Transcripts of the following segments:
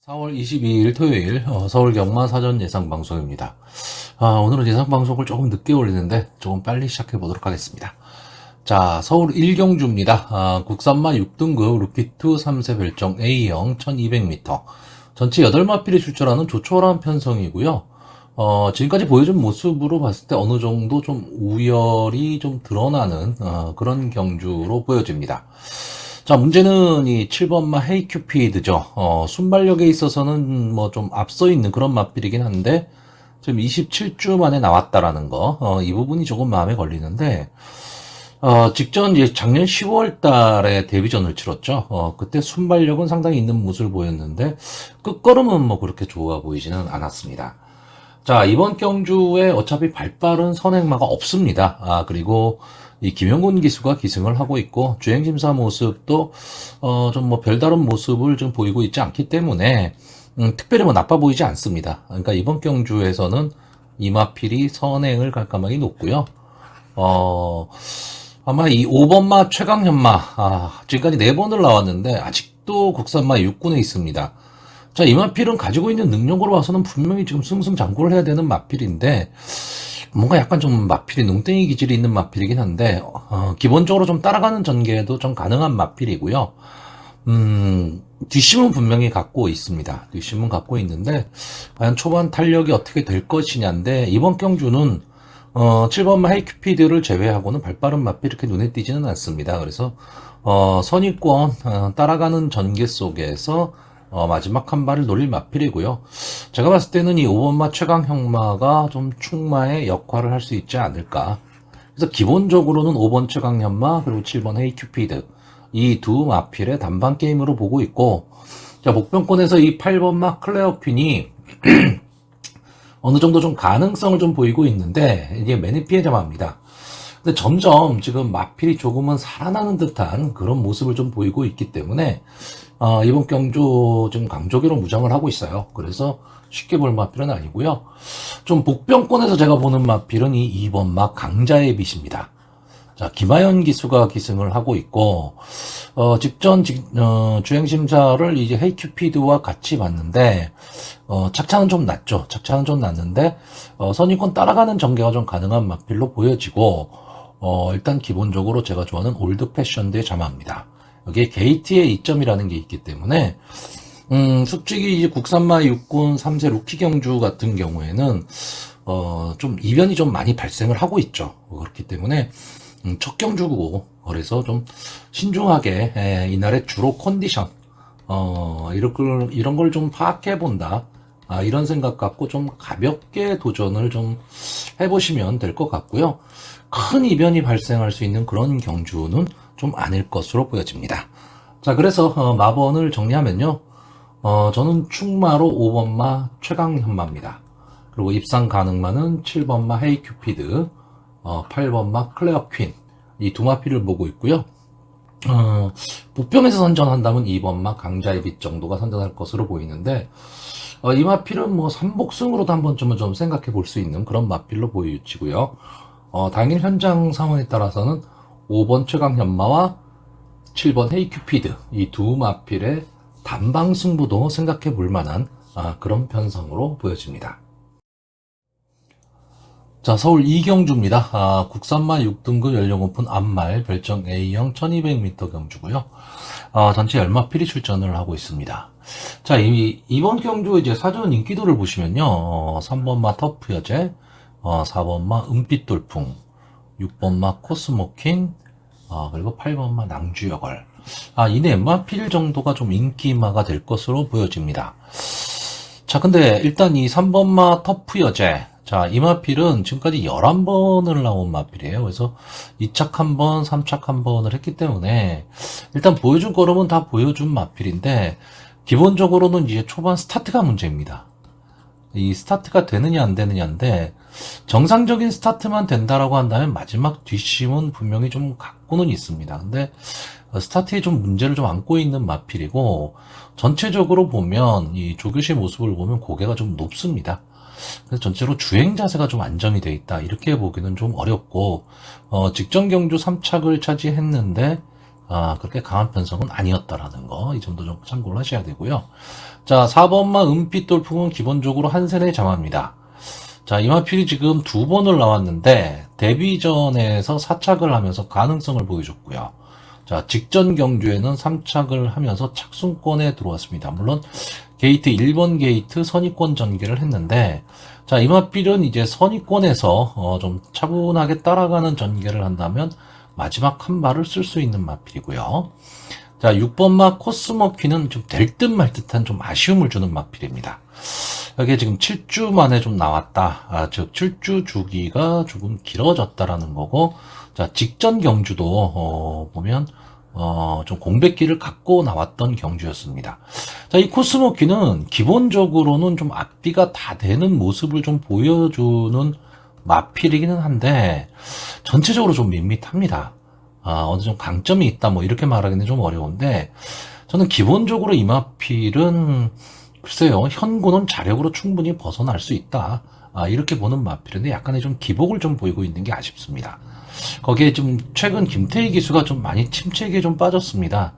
4월 22일 토요일 서울 경마 사전 예상 방송입니다. 오늘은 예상 방송을 조금 늦게 올리는데 조금 빨리 시작해 보도록 하겠습니다. 자, 서울 1경주입니다. 국산마 6등급 루키2 3세 별정 A형 1200m. 전체 8마필이 출전하는 조촐한 편성이고요. 지금까지 보여준 모습으로 봤을 때 어느 정도 좀 우열이 좀 드러나는 그런 경주로 보여집니다. 자, 문제는 이 7번마 헤이큐피드죠. 순발력에 있어서는 뭐 좀 앞서 있는 그런 마필이긴 한데, 지금 27주 만에 나왔다라는 거, 이 부분이 조금 마음에 걸리는데, 직전 이제 작년 10월 달에 데뷔전을 치렀죠. 그때 순발력은 상당히 있는 모습을 보였는데, 끝걸음은 뭐 그렇게 좋아 보이지는 않았습니다. 자, 이번 경주에 어차피 발빠른 선행마가 없습니다. 그리고 이 김영곤 기수가 기승을 하고 있고, 주행심사 모습도, 좀 뭐 별다른 모습을 좀 보이고 있지 않기 때문에, 특별히 뭐 나빠 보이지 않습니다. 그러니까 이번 경주에서는 이마필이 선행을 갈 가망이 높고요. 아마 이 5번마 최강현마, 지금까지 4번을 나왔는데, 아직도 국산마 6군에 있습니다. 자, 이 마필은 가지고 있는 능력으로 봐서는 분명히 지금 승승장구를 해야 되는 마필인데, 뭔가 약간 좀 마필이 농땡이 기질이 있는 마필이긴 한데, 기본적으로 좀 따라가는 전개도 좀 가능한 마필이고요. 뒷심은 분명히 갖고 있습니다. 뒷심은 갖고 있는데, 과연 초반 탄력이 어떻게 될 것이냐인데, 이번 경주는, 7번마 헤이큐피드를 제외하고는 발빠른 마필이 이렇게 눈에 띄지는 않습니다. 그래서, 선입권, 따라가는 전개 속에서, 마지막 한 발을 노릴 마필이고요. 제가 봤을 때는 이 5번마 최강현마가 좀 충마의 역할을 할 수 있지 않을까. 그래서 기본적으로는 5번 최강현마 그리고 7번 헤이큐피드 이 두 마필의 단반 게임으로 보고 있고, 자, 목변권에서 이 8번마 클레어 퀸이 어느 정도 좀 가능성을 좀 보이고 있는데, 이게 매니 피해자마입니다. 근데 점점 지금 마필이 조금은 살아나는 듯한 그런 모습을 좀 보이고 있기 때문에, 이번 경주 지금 강조기로 무장을 하고 있어요. 그래서 쉽게 볼 마필은 아니고요. 좀 복병권에서 제가 보는 마필은 이 2번마 강자의 빛입니다. 자, 김하연 기수가 기승을 하고 있고, 직전 주행심사를 이제 헤이큐피드와 같이 봤는데, 착차는 좀 낮죠. 착차는 좀 낮는데, 선입권 따라가는 전개가 좀 가능한 마필로 보여지고, 일단 기본적으로 제가 좋아하는 올드 패션드의 자마입니다. 여기에 게이트의 이점이라는 게 있기 때문에, 솔직히 이제 국산마 6군 3세 루키 경주 같은 경우에는, 좀 이변이 좀 많이 발생을 하고 있죠. 그렇기 때문에, 첫 경주고, 그래서 좀 신중하게, 이날의 주로 컨디션, 이런 걸 좀 파악해 본다. 이런 생각 갖고 좀 가볍게 도전을 좀 해보시면 될 것 같고요. 큰 이변이 발생할 수 있는 그런 경주는 좀 아닐 것으로 보여집니다. 자, 그래서 마번을 정리하면요. 저는 충마로 5번마 최강현마입니다. 그리고 입상 가능마는 7번마 헤이큐피드, 8번마 클레어 퀸, 이 두 마필을 보고 있고요. 북병에서 선전한다면 2번마 강자의 빛 정도가 선전할 것으로 보이는데, 이 마필은 뭐 삼복승으로도 한 번쯤은 좀 생각해 볼 수 있는 그런 마필로 보여지고요. 당일 현장 상황에 따라서는 5번 최강현마와 7번 헤이큐피드 이 두 마필의 단방 승부도 생각해 볼 만한 그런 편성으로 보여집니다. 자, 서울 이경주입니다. 국산마 6등급 연령 오픈 앞말 별정 A형 1200m 경주고요. 전체 10마필이 출전을 하고 있습니다. 자, 이번 경주 이제 사전 인기도를 보시면요. 3번마 터프 여제, 4번마 은빛 돌풍, 6번마 코스모킨, 그리고 8번마 낭주여걸. 이 4마필 정도가 좀 인기마가 될 것으로 보여집니다. 자, 근데 일단 이 3번마 터프 여제, 자, 이 마필은 지금까지 11번을 나온 마필이에요. 그래서 2착 1번, 3착 1번을 했기 때문에 일단 보여준 걸음은 다 보여준 마필인데, 기본적으로는 이제 초반 스타트가 문제입니다. 이 스타트가 되느냐 안 되느냐인데, 정상적인 스타트만 된다라고 한다면 마지막 뒷심은 분명히 좀 갖고는 있습니다. 근데 스타트에 좀 문제를 좀 안고 있는 마필이고, 전체적으로 보면 이 조교시의 모습을 보면 고개가 좀 높습니다. 그래서 전체로 주행 자세가 좀 안정이 돼 있다, 이렇게 보기는 좀 어렵고, 직전 경주 3착을 차지했는데 그렇게 강한 편성은 아니었다라는 거, 이 점도 좀 참고를 하셔야 되고요. 자, 4번마 은빛 돌풍은 기본적으로 한센의 잠합니다. 자, 이 마필이 지금 두 번을 나왔는데 데뷔전에서 4착을 하면서 가능성을 보여줬고요. 자, 직전 경주에는 3착을 하면서 착순권에 들어왔습니다. 물론 게이트 1번 게이트 선의권 전개를 했는데, 자, 이 마필은 이제 선의권에서 좀 차분하게 따라가는 전개를 한다면 마지막 한 발을 쓸 수 있는 마필이고요. 자, 6번마 코스모키는 좀 될 듯 말 듯한 좀 아쉬움을 주는 마필입니다. 여기에 지금 7주 만에 좀 나왔다. 즉 7주 주기가 조금 길어졌다라는 거고, 자, 직전 경주도 보면 좀 공백기를 갖고 나왔던 경주였습니다. 자, 이 코스모키는 기본적으로는 좀 앞뒤가 다 되는 모습을 좀 보여주는 마필이기는 한데 전체적으로 좀 밋밋합니다. 어느 정도 강점이 있다 뭐 이렇게 말하기는 좀 어려운데, 저는 기본적으로 이 마필은 글쎄요, 현구는 자력으로 충분히 벗어날 수 있다, 이렇게 보는 마필인데 약간의 좀 기복을 좀 보이고 있는 게 아쉽습니다. 거기에 좀 최근 김태희 기수가 좀 많이 침체기에 좀 빠졌습니다.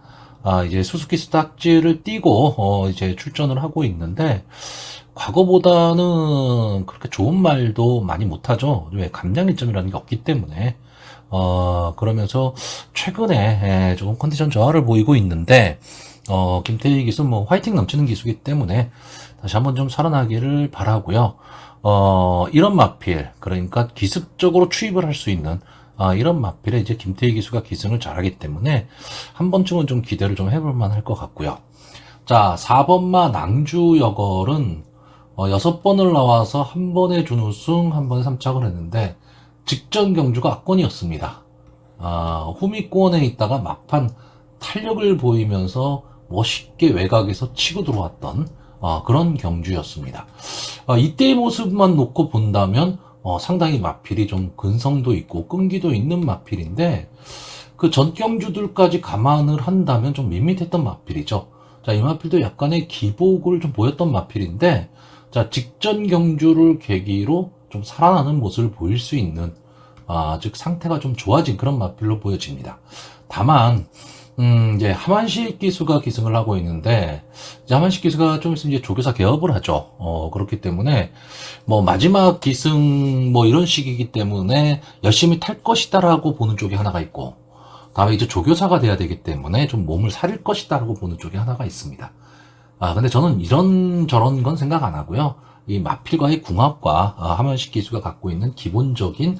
이제 수수키 스탁지를 띄고 이제 출전을 하고 있는데 과거보다는 그렇게 좋은 말도 많이 못하죠. 왜 감량 일점이라는 게 없기 때문에. 그러면서 최근에 조금 컨디션 저하를 보이고 있는데, 김태희 기수 뭐 화이팅 넘치는 기수이기 때문에 다시 한번 좀 살아나기를 바라고요. 이런 마필, 그러니까 기습적으로 추입을 할 수 있는 이런 마필에 이제 김태희 기수가 기승을 잘하기 때문에 한 번쯤은 좀 기대를 좀 해볼 만할 것 같고요. 자, 4번마 낭주여걸은 6번을 나와서 한 번에 준우승, 한 번에 3착을 했는데 직전 경주가 압권이었습니다. 후미권에 있다가 막판 탄력을 보이면서 멋있게 외곽에서 치고 들어왔던 그런 경주였습니다. 이때의 모습만 놓고 본다면 상당히 마필이 좀 근성도 있고 끈기도 있는 마필인데, 그 전 경주들까지 감안을 한다면 좀 밋밋했던 마필이죠. 자, 이 마필도 약간의 기복을 좀 보였던 마필인데, 자, 직전 경주를 계기로 좀 살아나는 모습을 보일 수 있는, 즉 상태가 좀 좋아진 그런 마필로 보여집니다. 다만 이제 하만식 기수가 기승을 하고 있는데, 이제 하만식 기수가 좀 있으면 이제 조교사 개업을 하죠. 그렇기 때문에 뭐 마지막 기승 뭐 이런 식이기 때문에 열심히 탈 것이다라고 보는 쪽이 하나가 있고, 다음에 이제 조교사가 돼야 되기 때문에 좀 몸을 사릴 것이다라고 보는 쪽이 하나가 있습니다. 근데 저는 이런 저런 건 생각 안 하고요. 이 마필과의 궁합과 하만식 기수가 갖고 있는 기본적인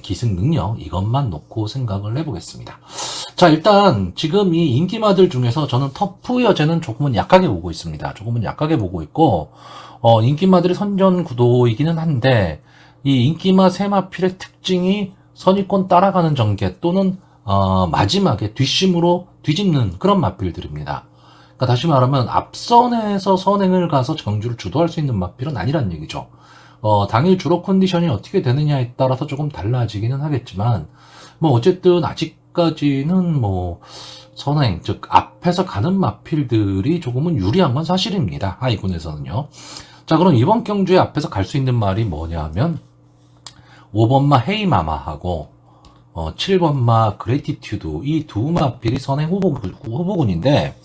기승 능력, 이것만 놓고 생각을 해보겠습니다. 자, 일단 지금 이 인기마들 중에서 저는 터프 여제는 조금은 약하게 보고 있습니다. 조금은 약하게 보고 있고, 인기마들의 선전 구도이기는 한데, 이 인기마 세 마필의 특징이 선의권 따라가는 전개 또는 마지막에 뒷심으로 뒤집는 그런 마필들입니다. 그러니까 다시 말하면 앞선에서 선행을 가서 경주를 주도할 수 있는 마필은 아니란 얘기죠. 당일 주로 컨디션이 어떻게 되느냐에 따라서 조금 달라지기는 하겠지만, 뭐 어쨌든 아직까지는 뭐 선행, 즉 앞에서 가는 마필들이 조금은 유리한 건 사실입니다. 하이군에서는요. 자, 그럼 이번 경주에 앞에서 갈 수 있는 말이 뭐냐면 5번마 헤이마마하고 7번마 그레티튜드, 이 두 마필이 선행 후보군인데,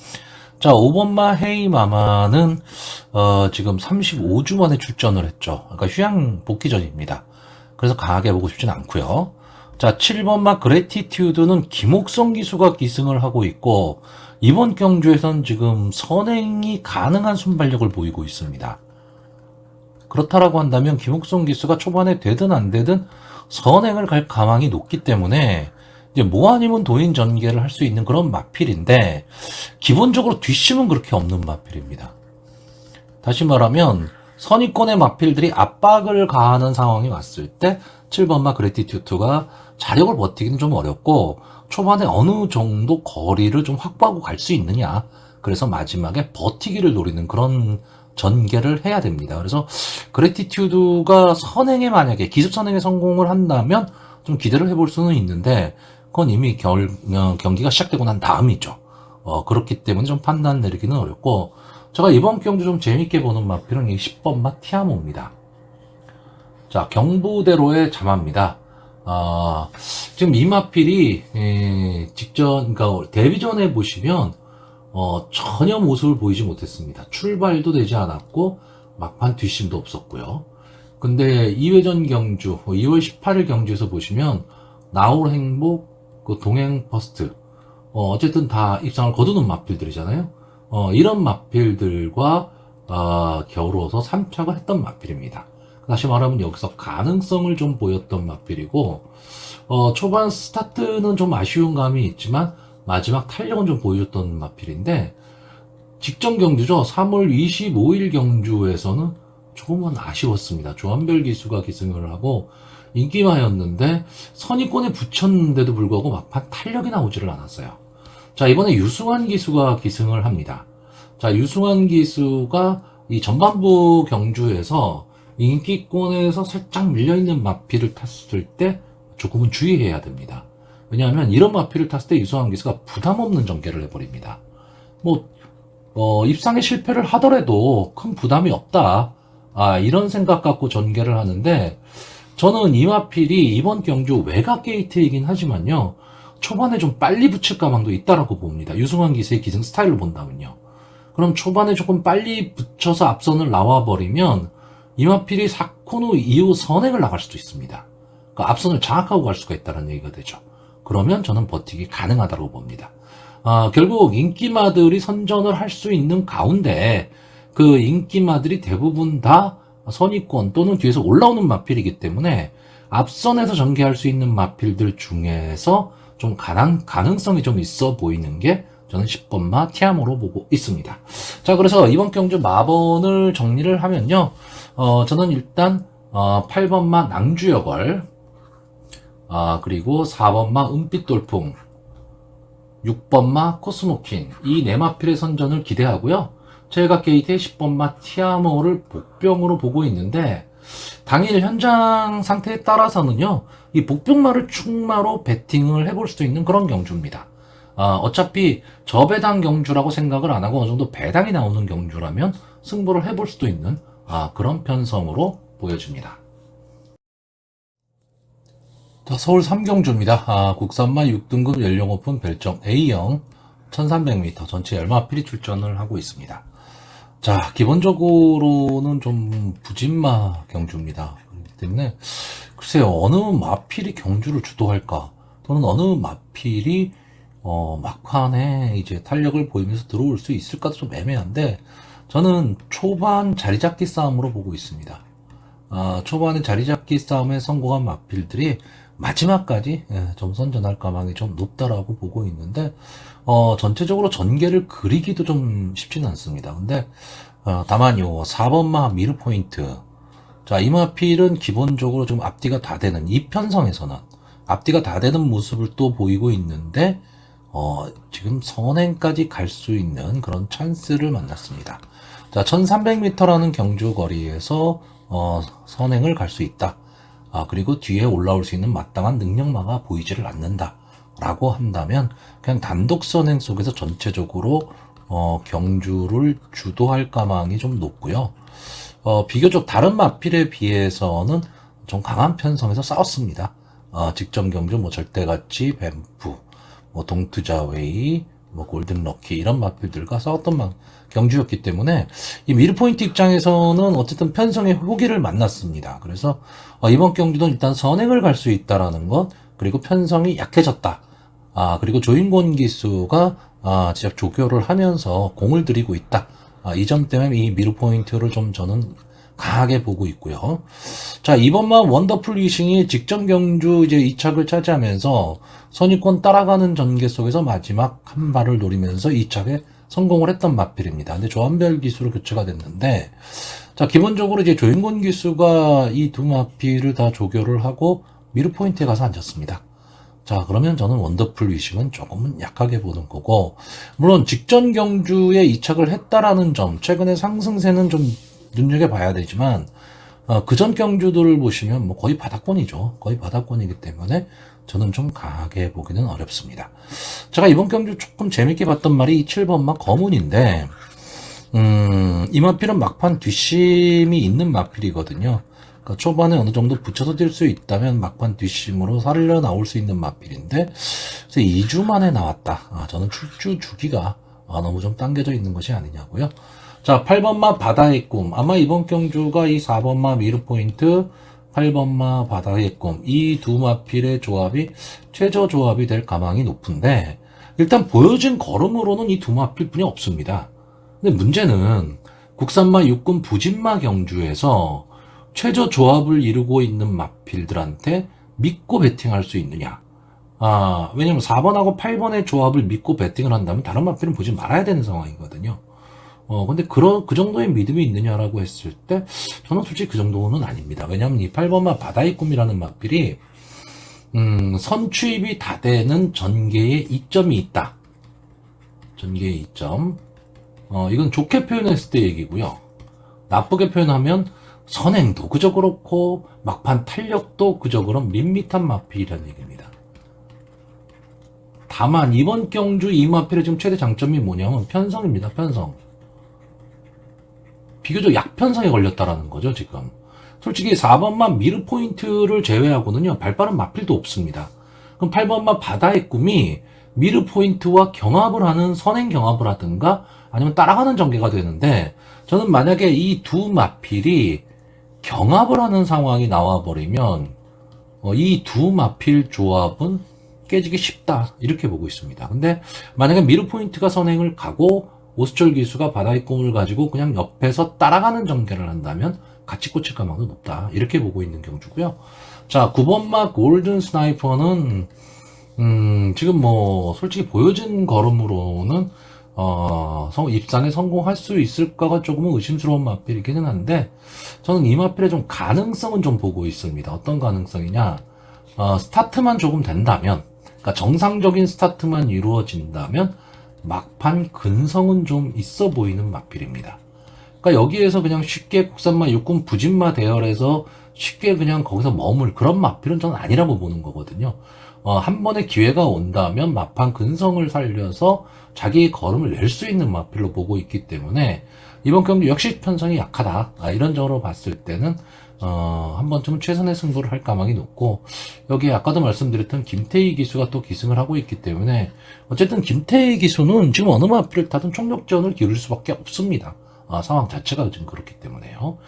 자, 5번마 헤이마마는 지금 35주 만에 출전을 했죠. 그러니까 휴양 복귀 전입니다. 그래서 강하게 보고 싶진 않고요. 자, 7번마 그레티튜드는 김옥성 기수가 기승을 하고 있고, 이번 경주에선 지금 선행이 가능한 순발력을 보이고 있습니다. 그렇다라고 한다면 김옥성 기수가 초반에 되든 안 되든 선행을 갈 가망이 높기 때문에 이제 뭐 아니면 도인 전개를 할 수 있는 그런 마필인데, 기본적으로 뒷심은 그렇게 없는 마필입니다. 다시 말하면 선의권의 마필들이 압박을 가하는 상황이 왔을 때 7번마 그레티튜드가 자력을 버티기는 좀 어렵고, 초반에 어느 정도 거리를 좀 확보하고 갈 수 있느냐, 그래서 마지막에 버티기를 노리는 그런 전개를 해야 됩니다. 그래서 그레티튜드가 선행에 만약에 기습 선행에 성공을 한다면 좀 기대를 해볼 수는 있는데, 그건 이미 경기가 시작되고 난 다음이죠. 그렇기 때문에 좀 판단 내리기는 어렵고, 제가 이번 경주 좀 재밌게 보는 마필은 이 10번마 티아모입니다. 자, 경부대로의 자마입니다. 지금 이 마필이 직전, 그러니까 데뷔 전에 보시면 전혀 모습을 보이지 못했습니다. 출발도 되지 않았고 막판 뒷심도 없었고요. 근데 2회전 경주 2월 18일 경주에서 보시면 나올 행복, 그 동행 퍼스트 어쨌든 다 입상을 거두는 마필들이잖아요. 이런 마필들과 겨루어서 3착을 했던 마필입니다. 다시 말하면 여기서 가능성을 좀 보였던 마필이고 초반 스타트는 좀 아쉬운 감이 있지만 마지막 탄력은 좀 보여줬던 마필인데 직전 경주죠. 3월 25일 경주에서는 조금은 아쉬웠습니다. 조한별 기수가 기승을 하고 인기마였는데 선의권에 붙였는데도 불구하고 막판 탄력이 나오지를 않았어요. 자, 이번에 유승환 기수가 기승을 합니다. 자, 유승환 기수가 이 전반부 경주에서 인기권에서 살짝 밀려있는 마필을 탔을 때 조금은 주의해야 됩니다. 왜냐하면 이런 마필을 탔을 때 유승환 기수가 부담 없는 전개를 해버립니다. 입상에 실패를 하더라도 큰 부담이 없다. 이런 생각 갖고 전개를 하는데, 저는 이 마필이 이번 경주 외곽 게이트이긴 하지만요, 초반에 좀 빨리 붙일 가망도 있다라고 봅니다. 유승환 기수의 기승 스타일로 본다면요. 그럼 초반에 조금 빨리 붙여서 앞선을 나와버리면, 이 마필이 4코너 이후 선행을 나갈 수도 있습니다. 그러니까 앞선을 장악하고 갈 수가 있다는 얘기가 되죠. 그러면 저는 버티기 가능하다고 봅니다. 결국 인기마들이 선전을 할 수 있는 가운데 그 인기마들이 대부분 다 선의권 또는 뒤에서 올라오는 마필이기 때문에 앞선에서 전개할 수 있는 마필들 중에서 좀 가능성이 좀 있어 보이는 게 저는 10번마 티아모로 보고 있습니다. 자, 그래서 이번 경주 마번을 정리를 하면요, 저는 일단 8번마 낭주여걸, 그리고 4번마 은빛돌풍, 6번마 코스모킨, 이 네 마필의 선전을 기대하고요. 제가 게이트의 10번마 티아모를 복병으로 보고 있는데, 당일 현장 상태에 따라서는요, 이 복병마를 충마로 배팅을 해볼 수도 있는 그런 경주입니다. 어차피 저배당 경주라고 생각을 안 하고 어느 정도 배당이 나오는 경주라면 승부를 해볼 수도 있는 그런 편성으로 보여집니다. 자, 서울 3경주입니다. 국산마 6등급 연령 오픈 별정 A형 1300m 전체 열마필이 출전을 하고 있습니다. 자, 기본적으로는 좀 부진마 경주입니다. 그렇기 때문에 글쎄요, 어느 마필이 경주를 주도할까, 또는 어느 마필이 막판에 이제 탄력을 보이면서 들어올 수 있을까도 좀 애매한데, 저는 초반 자리잡기 싸움으로 보고 있습니다. 초반에 자리잡기 싸움에 성공한 마필들이 마지막까지 좀 선전할 가망이 좀 높다라고 보고 있는데, 전체적으로 전개를 그리기도 좀 쉽지는 않습니다. 근데 다만 요 4번마 미르포인트, 자, 이 마필은 기본적으로 좀 앞뒤가 다 되는, 이 편성에서는 앞뒤가 다 되는 모습을 또 보이고 있는데, 지금 선행까지 갈 수 있는 그런 찬스를 만났습니다. 자, 1300m라는 경주 거리에서 선행을 갈 수 있다. 그리고 뒤에 올라올 수 있는 마땅한 능력마가 보이지를 않는다 라고 한다면, 그냥 단독 선행 속에서 전체적으로 경주를 주도할 가망이 좀 높고요. 비교적 다른 마필에 비해서는 좀 강한 편성에서 싸웠습니다. 직전 경주 절대가치, 뱀프, 동투자웨이, 골든럭키 이런 마필들과 싸웠던 경주였기 때문에 이 미르포인트 입장에서는 어쨌든 편성의 호기를 만났습니다. 그래서 이번 경주는 일단 선행을 갈 수 있다라는 것, 그리고 편성이 약해졌다. 그리고 조인권 기수가 제작 조교를 하면서 공을 들이고 있다. 이 점 때문에 이 미르포인트를 좀 저는 강하게 보고 있고요. 자, 이번만 원더풀 위싱이 직전 경주 이제 2착을 차지하면서 선의권 따라가는 전개 속에서 마지막 한 발을 노리면서 2착에 성공을 했던 마필입니다. 근데 조한별 기수로 교체가 됐는데, 자, 기본적으로 이제 조인권 기수가 이 두 마필을 다 조교를 하고 미르포인트에 가서 앉았습니다. 자, 그러면 저는 원더풀 위싱은 조금은 약하게 보는 거고, 물론 직전 경주에 2착을 했다라는 점, 최근에 상승세는 좀 눈여겨봐야 되지만, 그전 경주들을 보시면 거의 바닥권이죠. 거의 바닥권이기 때문에 저는 좀 강하게 보기는 어렵습니다. 제가 이번 경주 조금 재밌게 봤던 말이 7번마 거문인데, 이 마필은 막판 뒷심이 있는 마필이거든요. 그러니까 초반에 어느 정도 붙여서 뛸 수 있다면 막판 뒷심으로 살려 나올 수 있는 마필인데, 그래서 2주 만에 나왔다. 저는 출주 주기가 너무 좀 당겨져 있는 것이 아니냐고요. 자, 8번마 바다의 꿈. 아마 이번 경주가 이 4번마 미르포인트, 8번마 바다의 꿈, 이 두 마필의 조합이 최저 조합이 될 가망이 높은데, 일단 보여진 걸음으로는 이 두 마필 뿐이 없습니다. 근데 문제는 국산마 육군 부진마 경주에서 최저 조합을 이루고 있는 마필들한테 믿고 베팅할 수 있느냐. 왜냐면 4번하고 8번의 조합을 믿고 베팅을 한다면 다른 마필은 보지 말아야 되는 상황이거든요. 근데 그 정도의 믿음이 있느냐라고 했을 때, 저는 솔직히 그 정도는 아닙니다. 왜냐면 이 8번마 바다의 꿈이라는 마필이, 선추입이 다 되는 전개에 이점이 있다. 전개의 이점. 이건 좋게 표현했을 때 얘기고요. 나쁘게 표현하면, 선행도 그저 그렇고, 막판 탄력도 그저 그런 밋밋한 마필이라는 얘기입니다. 다만, 이번 경주 이 마필의 지금 최대 장점이 뭐냐면, 편성입니다, 편성. 비교적 약편성에 걸렸다라는 거죠, 지금. 솔직히 4번만 미르 포인트를 제외하고는요, 발빠른 마필도 없습니다. 그럼 8번만 바다의 꿈이 미르 포인트와 경합을 하는 선행 경합을 하든가 아니면 따라가는 전개가 되는데, 저는 만약에 이 두 마필이 경합을 하는 상황이 나와버리면, 이 두 마필 조합은 깨지기 쉽다. 이렇게 보고 있습니다. 근데 만약에 미르 포인트가 선행을 가고, 오수철 기수가 바다의 꿈을 가지고 그냥 옆에서 따라가는 전개를 한다면 같이 꽂힐 가망도 높다. 이렇게 보고 있는 경주고요. 자, 9번마 골든 스나이퍼는 지금 뭐 솔직히 보여진 걸음으로는 입상에 성공할 수 있을까가 조금은 의심스러운 마필이기는 한데, 저는 이 마필의 좀 가능성은 좀 보고 있습니다. 어떤 가능성이냐? 스타트만 조금 된다면, 그러니까 정상적인 스타트만 이루어진다면 막판 근성은 좀 있어 보이는 마필입니다. 그러니까 여기에서 그냥 쉽게 국산마 육군 부진마 대열에서 쉽게 그냥 거기서 머물 그런 마필은 저는 아니라고 보는 거거든요. 한 번의 기회가 온다면 막판 근성을 살려서 자기의 걸음을 낼 수 있는 마필로 보고 있기 때문에 이번 경기 역시 편성이 약하다. 이런 점으로 봤을 때는 한 번쯤은 최선의 승부를 할 가망이 높고, 여기에 아까도 말씀드렸던 김태희 기수가 또 기승을 하고 있기 때문에 어쨌든 김태희 기수는 지금 어느 마필을 타든 총력전을 기울일 수밖에 없습니다. 상황 자체가 지금 그렇기 때문에요.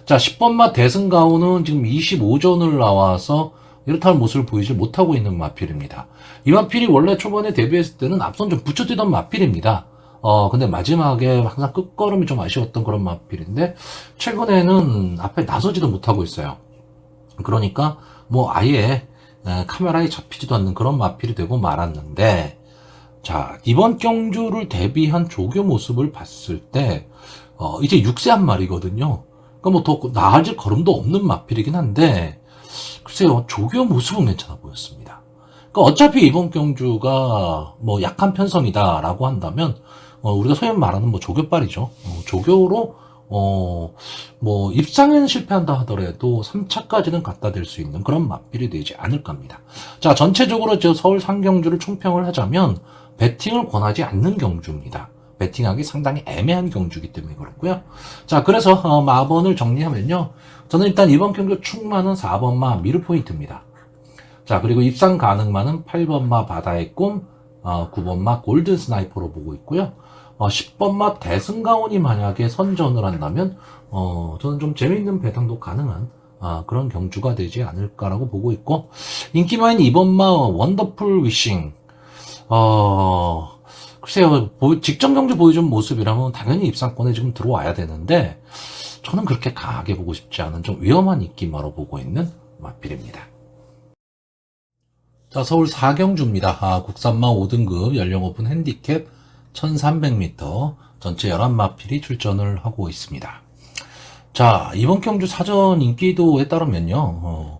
자, 10번마 대승가오는 지금 25전을 나와서 이렇다는 모습을 보이지 못하고 있는 마필입니다. 이 마필이 원래 초반에 데뷔했을 때는 앞선 좀 붙여뛰던 마필입니다. 근데 마지막에 항상 끝걸음이 좀 아쉬웠던 그런 마필인데, 최근에는 앞에 나서지도 못하고 있어요. 그러니까, 뭐, 아예, 카메라에 잡히지도 않는 그런 마필이 되고 말았는데, 자, 이번 경주를 대비한 조교 모습을 봤을 때, 이제 6세 한 마리거든요. 그러니까 뭐 더 나아질 걸음도 없는 마필이긴 한데, 글쎄요, 조교 모습은 괜찮아 보였습니다. 그러니까 어차피 이번 경주가 뭐 약한 편성이다라고 한다면, 우리가 소위 말하는 뭐 조교빨이죠. 조교로, 뭐, 입상에는 실패한다 하더라도 3차까지는 갖다 댈 수 있는 그런 마필이 되지 않을까 합니다. 자, 전체적으로 저 서울 상경주를 총평을 하자면, 배팅을 권하지 않는 경주입니다. 배팅하기 상당히 애매한 경주이기 때문에 그렇고요. 자, 그래서, 마번을 정리하면요. 저는 일단 이번 경주 충마는 4번마 미르포인트입니다. 자, 그리고 입상 가능마는 8번마 바다의 꿈, 9번마 골든 스나이퍼로 보고 있고요. 10번마 대승가온이 만약에 선전을 한다면, 저는 좀 재미있는 배당도 가능한, 그런 경주가 되지 않을까라고 보고 있고, 인기마인 2번마 원더풀 위싱, 글쎄요, 직전 경주 보여준 모습이라면 당연히 입상권에 지금 들어와야 되는데, 저는 그렇게 강하게 보고 싶지 않은 좀 위험한 인기마로 보고 있는 마필입니다. 자, 서울 4경주입니다. 국산마 5등급 연령 오픈 핸디캡 1300m 전체 11마필이 출전을 하고 있습니다. 자, 이번 경주 사전 인기도에 따르면요,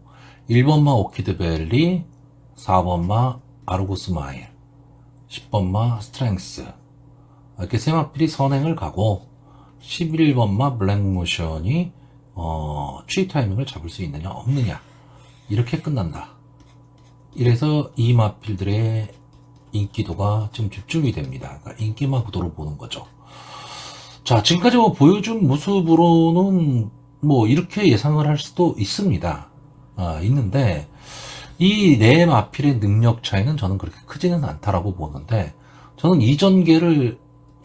1번마 오키드밸리, 4번마 아르고스 마일, 10번마 스트렝스, 이렇게 세 마필이 선행을 가고 11번마 블랙모션이 취입 타이밍을 잡을 수 있느냐 없느냐 이렇게 끝난다. 이래서 이 마필들의 인기도가 지금 집중이 됩니다. 그러니까 인기마 구도로 보는 거죠. 자, 지금까지 뭐 보여준 모습으로는 뭐 이렇게 예상을 할 수도 있습니다. 있는데 이 네 마필의 능력 차이는 저는 그렇게 크지는 않다라고 보는데, 저는 이 전개를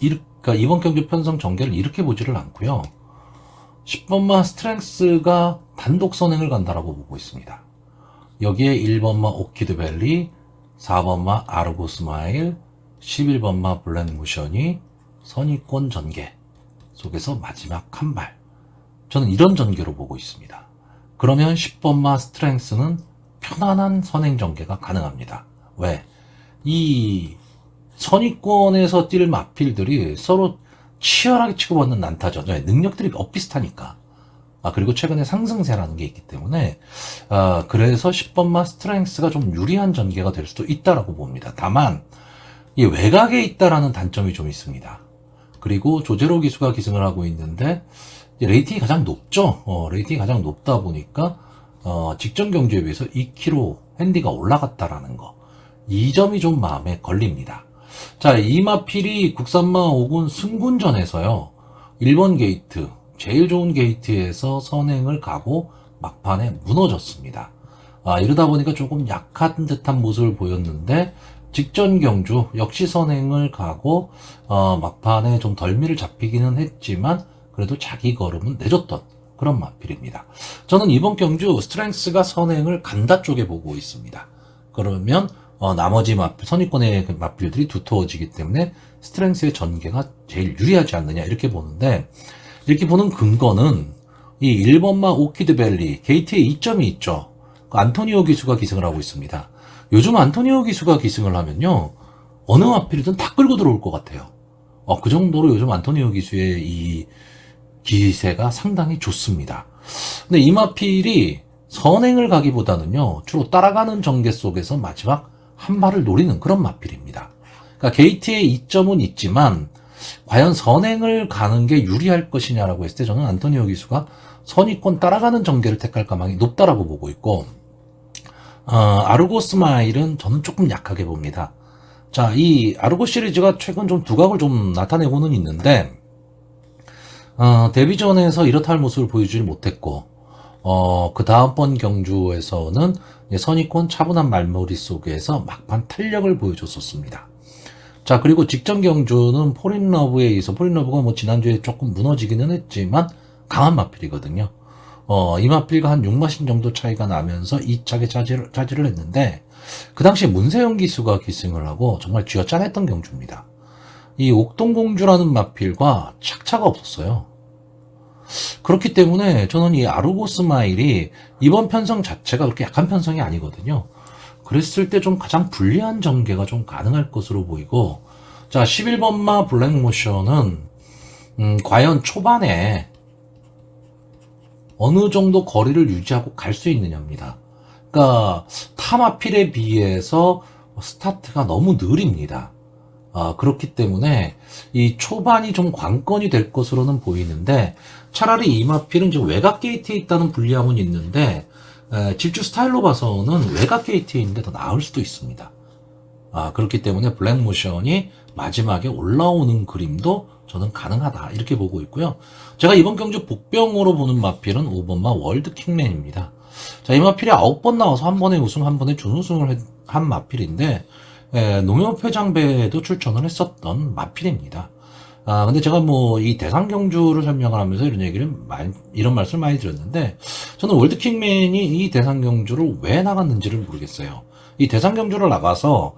그러니까 이번 경주 편성 전개를 이렇게 보지를 않고요. 10번마 스트렝스가 단독 선행을 간다라고 보고 있습니다. 여기에 1번마 오키드밸리, 4번마 아르고스마일, 11번마 블랙모션이 선의권 전개 속에서 마지막 한 발. 저는 이런 전개로 보고 있습니다. 그러면 10번마 스트렝스는 편안한 선행 전개가 가능합니다. 왜? 이 선의권에서 뛸 마필들이 서로 치열하게 치고받는 난타전, 능력들이 엇비슷하니까. 그리고 최근에 상승세라는 게 있기 때문에, 그래서 10번마 스트렝스가 좀 유리한 전개가 될 수도 있다라고 봅니다. 다만, 이 외곽에 있다라는 단점이 좀 있습니다. 그리고 조제로 기수가 기승을 하고 있는데, 레이팅이 가장 높죠? 레이팅이 가장 높다 보니까, 직전 경주에 비해서 2kg 핸디가 올라갔다라는 거. 이 점이 좀 마음에 걸립니다. 자, 이 마필이 국산마 5군 승군전에서요, 1번 게이트, 제일 좋은 게이트에서 선행을 가고 막판에 무너졌습니다. 이러다 보니까 조금 약한 듯한 모습을 보였는데, 직전 경주 역시 선행을 가고, 막판에 좀 덜미를 잡히기는 했지만, 그래도 자기 걸음은 내줬던 그런 마필입니다. 저는 이번 경주 스트렝스가 선행을 간다 쪽에 보고 있습니다. 그러면 나머지 선의권의 마필들이 두터워지기 때문에 스트렝스의 전개가 제일 유리하지 않느냐 이렇게 보는데, 이렇게 보는 근거는 이 1번마 오키드밸리 게이트에 이점이 있죠. 안토니오 기수가 기승을 하고 있습니다. 요즘 안토니오 기수가 기승을 하면요, 어느 마필이든 다 끌고 들어올 것 같아요. 그 정도로 요즘 안토니오 기수의 이 기세가 상당히 좋습니다. 근데 이 마필이 선행을 가기보다는요, 주로 따라가는 전개 속에서 마지막 한 발을 노리는 그런 마필입니다. 그러니까 게이트의 이점은 있지만, 과연 선행을 가는 게 유리할 것이냐라고 했을 때 저는 안토니오 기수가 선의권 따라가는 전개를 택할 가망이 높다라고 보고 있고, 아르고 스마일은 저는 조금 약하게 봅니다. 자, 이 아르고 시리즈가 최근 좀 두각을 좀 나타내고는 있는데, 데뷔전에서 이렇다 할 모습을 보여주지 못했고, 그 다음번 경주에서는 선의권 차분한 말머리 속에서 막판 탄력을 보여줬었습니다. 자, 그리고 직전 경주는 포린러브에 의해서, 포린러브가 뭐 지난주에 조금 무너지기는 했지만 강한 마필이거든요. 이 마필과 한 6마신 정도 차이가 나면서 2차게 차지를 했는데, 그 당시에 문세영 기수가 기승을 하고 정말 쥐어짜냈던 경주입니다. 이 옥동공주라는 마필과 착차가 없었어요. 그렇기 때문에 저는 이 아르고 스마일이 이번 편성 자체가 그렇게 약한 편성이 아니거든요. 그랬을 때 좀 가장 불리한 전개가 좀 가능할 것으로 보이고, 자, 11번마 블랙모션은 과연 초반에 어느 정도 거리를 유지하고 갈 수 있느냐입니다. 그러니까 타마필에 비해서 스타트가 너무 느립니다. 그렇기 때문에 이 초반이 좀 관건이 될 것으로는 보이는데, 차라리 이 마필은 지금 외곽 게이트에 있다는 불리함은 있는데, 질주 스타일로 봐서는 외곽 게이트에 있는데 더 나을 수도 있습니다. 그렇기 때문에 블랙모션이 마지막에 올라오는 그림도 저는 가능하다 이렇게 보고 있고요. 제가 이번 경주 복병으로 보는 마필은 5번마 월드킹맨입니다. 자, 이 마필이 9번 나와서 한 번에 우승, 한 번에 준우승을 한 마필인데, 농협회장배에도 출전을 했었던 마필입니다. 근데 제가 뭐 이 대상 경주를 설명을 하면서 이런 말씀을 많이 드렸는데, 저는 월드킹맨이 이 대상 경주를 왜 나갔는지를 모르겠어요. 이 대상 경주를 나가서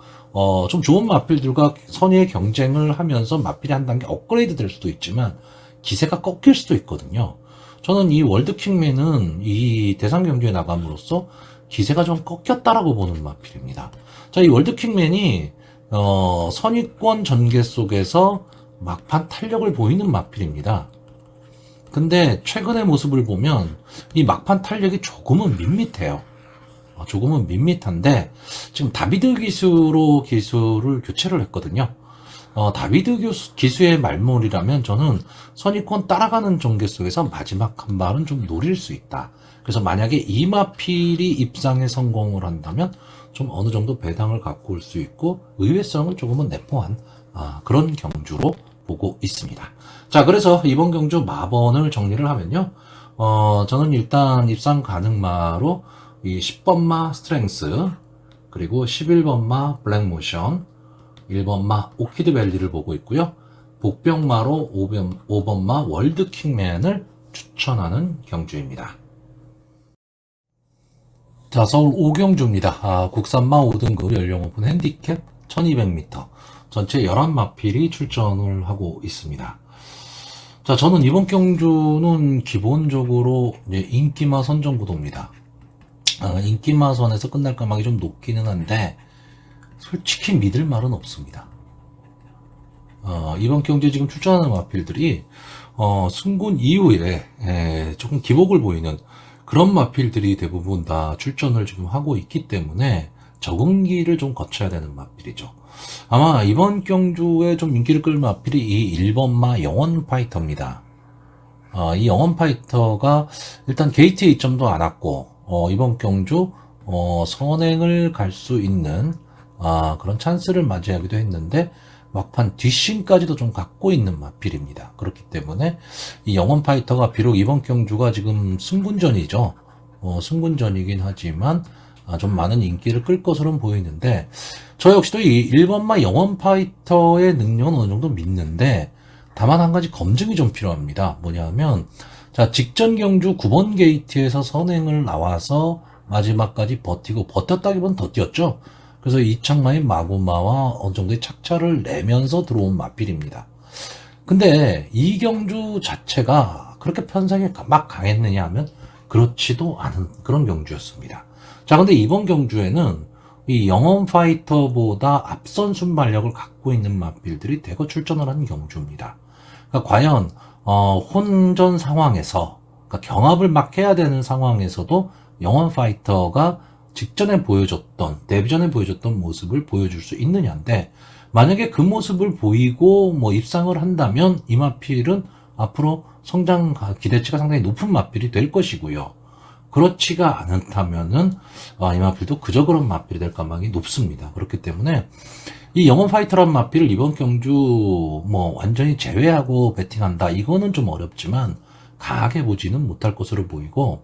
좀 좋은 마필들과 선의의 경쟁을 하면서 마필이 한 단계 업그레이드 될 수도 있지만 기세가 꺾일 수도 있거든요. 저는 이 월드킹맨은 이 대상 경주에 나감으로써 기세가 좀 꺾였다라고 보는 마필입니다. 자, 이 월드킹맨이 선의권 전개 속에서 막판 탄력을 보이는 마필입니다. 근데 최근의 모습을 보면 이 막판 탄력이 조금은 밋밋해요. 조금은 밋밋한데, 지금 다비드 기수를 교체를 했거든요. 다비드 기수의 말몰이라면 저는 선의권 따라가는 전개 속에서 마지막 한 발은 좀 노릴 수 있다. 그래서 만약에 이 마필이 입상에 성공을 한다면 좀 어느 정도 배당을 갖고 올 수 있고 의외성을 조금은 내포한 그런 경주로 보고 있습니다. 자, 그래서 이번 경주 마번을 정리를 하면요, 저는 일단 입상 가능마로 이 10번마 스트렝스, 그리고 11번마 블랙모션, 1번마 오키드밸리를 보고 있고요. 복병마로 5번마 월드킹맨을 추천하는 경주입니다. 자, 서울 오경주입니다. 국산마 5등급 연령 오픈 핸디캡 1200m 전체 11마필이 출전을 하고 있습니다. 자, 저는 이번 경주는 기본적으로 이제 인기마 선정 구도입니다. 인기마 선에서 끝날 가망이 좀 높기는 한데 솔직히 믿을 말은 없습니다. 이번 경주에 지금 출전하는 마필들이 승군 이후에 조금 기복을 보이는 그런 마필들이 대부분 다 출전을 지금 하고 있기 때문에 적응기를 좀 거쳐야 되는 마필이죠. 아마 이번 경주에 좀 인기를 끌 마필이 이 1번마 영원 파이터입니다. 이 영원 파이터가 일단 게이트에 이점도 안 왔고 이번 경주 선행을 갈 수 있는 그런 찬스를 맞이하기도 했는데 막판 뒷심까지도 좀 갖고 있는 마필입니다. 그렇기 때문에 이 영원 파이터가 비록 이번 경주가 지금 승군전이죠. 승군전이긴 하지만 좀 많은 인기를 끌 것으로는 보이는데 저 역시도 이 1번마 영원 파이터의 능력은 어느 정도 믿는데 다만 한 가지 검증이 좀 필요합니다. 뭐냐면 자, 직전 경주 9번 게이트에서 선행을 나와서 마지막까지 버텼다기보다는 더 뛰었죠. 그래서 이창마인 마구마와 어느 정도의 착차를 내면서 들어온 마필입니다. 근데 이 경주 자체가 그렇게 편성이 막 강했느냐 하면 그렇지도 않은 그런 경주였습니다. 자, 근데 이번 경주에는 이 영원 파이터보다 앞선 순발력을 갖고 있는 마필들이 대거 출전을 한 경주입니다. 그러니까 과연 혼전 상황에서 그러니까 경합을 막 해야 되는 상황에서도 영원 파이터가 직전에 보여줬던 데뷔전에 보여줬던 모습을 보여줄 수 있느냐인데 만약에 그 모습을 보이고 입상을 한다면 이 마필은 앞으로 성장 기대치가 상당히 높은 마필이 될 것이고요. 그렇지가 않다면은 이 마필도 그저 그런 마필이 될 가망이 높습니다. 그렇기 때문에 이 영원 파이터란 마필을 이번 경주 완전히 제외하고 배팅한다 이거는 좀 어렵지만 강하게 보지는 못할 것으로 보이고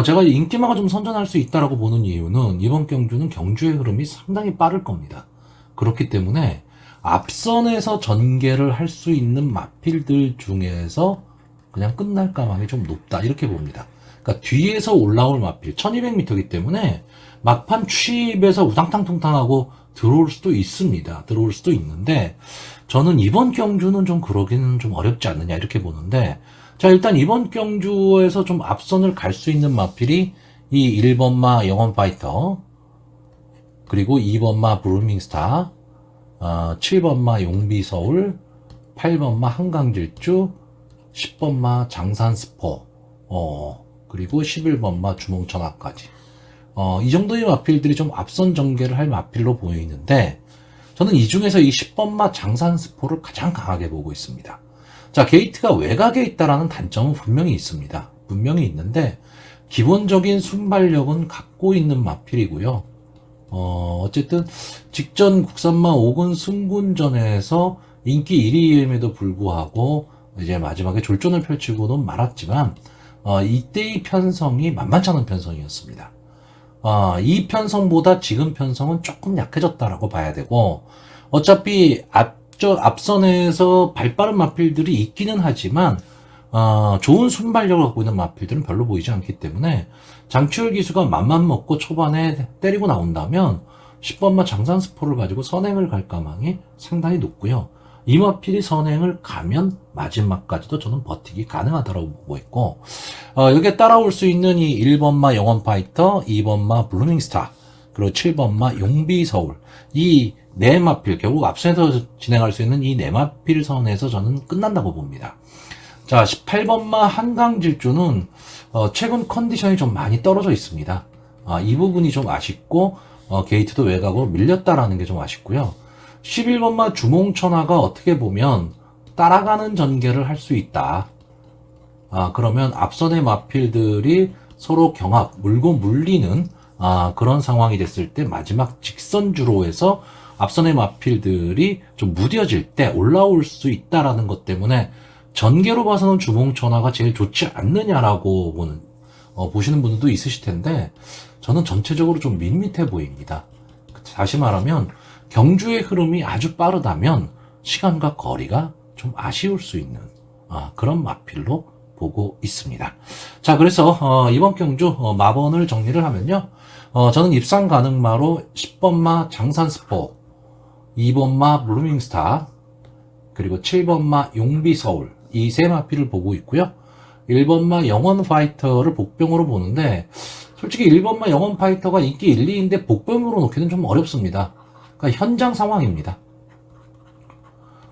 제가 인기마가 좀 선전할 수 있다라고 보는 이유는 이번 경주는 경주의 흐름이 상당히 빠를 겁니다. 그렇기 때문에 앞선에서 전개를 할 수 있는 마필들 중에서 그냥 끝날 가망이 좀 높다 이렇게 봅니다. 그러니까 뒤에서 올라올 마필 1200m이기 때문에 막판 취입에서 우당탕통탕하고 들어올 수도 있습니다. 들어올 수도 있는데 저는 이번 경주는 좀 그러기는 좀 어렵지 않느냐 이렇게 보는데 자, 일단 이번 경주에서 좀 앞선을 갈 수 있는 마필이 이 1번마 영원 파이터 그리고 2번마 브루밍스타 7번마 용비서울 8번마 한강질주 10번마 장산스포 그리고 11번마 주몽천하까지 이 정도의 마필들이 좀 앞선 전개를 할 마필로 보이는데 저는 이 중에서 이 10번마 장산스포를 가장 강하게 보고 있습니다. 자, 게이트가 외곽에 있다라는 단점은 분명히 있습니다. 분명히 있는데 기본적인 순발력은 갖고 있는 마필이고요. 어쨌든 직전 국산마 5군 승군전에서 인기 1위임에도 불구하고 이제 마지막에 졸전을 펼치고는 말았지만 이때의 편성이 만만치 않은 편성이었습니다. 이 편성보다 지금 편성은 조금 약해졌다라고 봐야 되고 어차피 앞선에서 발빠른 마필들이 있기는 하지만 좋은 순발력을 갖고 있는 마필들은 별로 보이지 않기 때문에 장추열 기수가 맘만 먹고 초반에 때리고 나온다면 10번마 장산스포를 가지고 선행을 갈 가망이 상당히 높고요. 이 마필이 선행을 가면 마지막까지도 저는 버티기 가능하다고 보고 있고 여기에 따라올 수 있는 이 1번마 영원 파이터, 2번마 블루밍스타 그리고 7번마 용비서울 이 네 마필 결국 앞선에서 진행할 수 있는 이 네 마필 선에서 저는 끝난다고 봅니다. 자, 18번마 한강질주는 최근 컨디션이 좀 많이 떨어져 있습니다. 이 부분이 좀 아쉽고 게이트도 외곽으로 밀렸다라는 게 좀 아쉽고요. 11번마 주몽천하가 어떻게 보면 따라가는 전개를 할 수 있다. 그러면 앞선의 마필들이 서로 경합, 물고 물리는 그런 상황이 됐을 때 마지막 직선주로에서 앞선의 마필들이 좀 무뎌질 때 올라올 수 있다라는 것 때문에 전개로 봐서는 주몽천하가 제일 좋지 않느냐라고 보시는 분들도 있으실 텐데 저는 전체적으로 좀 밋밋해 보입니다. 다시 말하면 경주의 흐름이 아주 빠르다면 시간과 거리가 좀 아쉬울 수 있는 그런 마필로 보고 있습니다. 자, 그래서 이번 경주 마번을 정리를 하면요. 저는 입상 가능마로 10번마 장산스포, 2번마 블루밍스타, 그리고 7번마 용비서울 이 세 마필을 보고 있고요. 1번마 영원파이터를 복병으로 보는데 솔직히 1번마 영원파이터가 인기 1, 2인데 복병으로 놓기는 좀 어렵습니다. 그러니까 현장 상황입니다.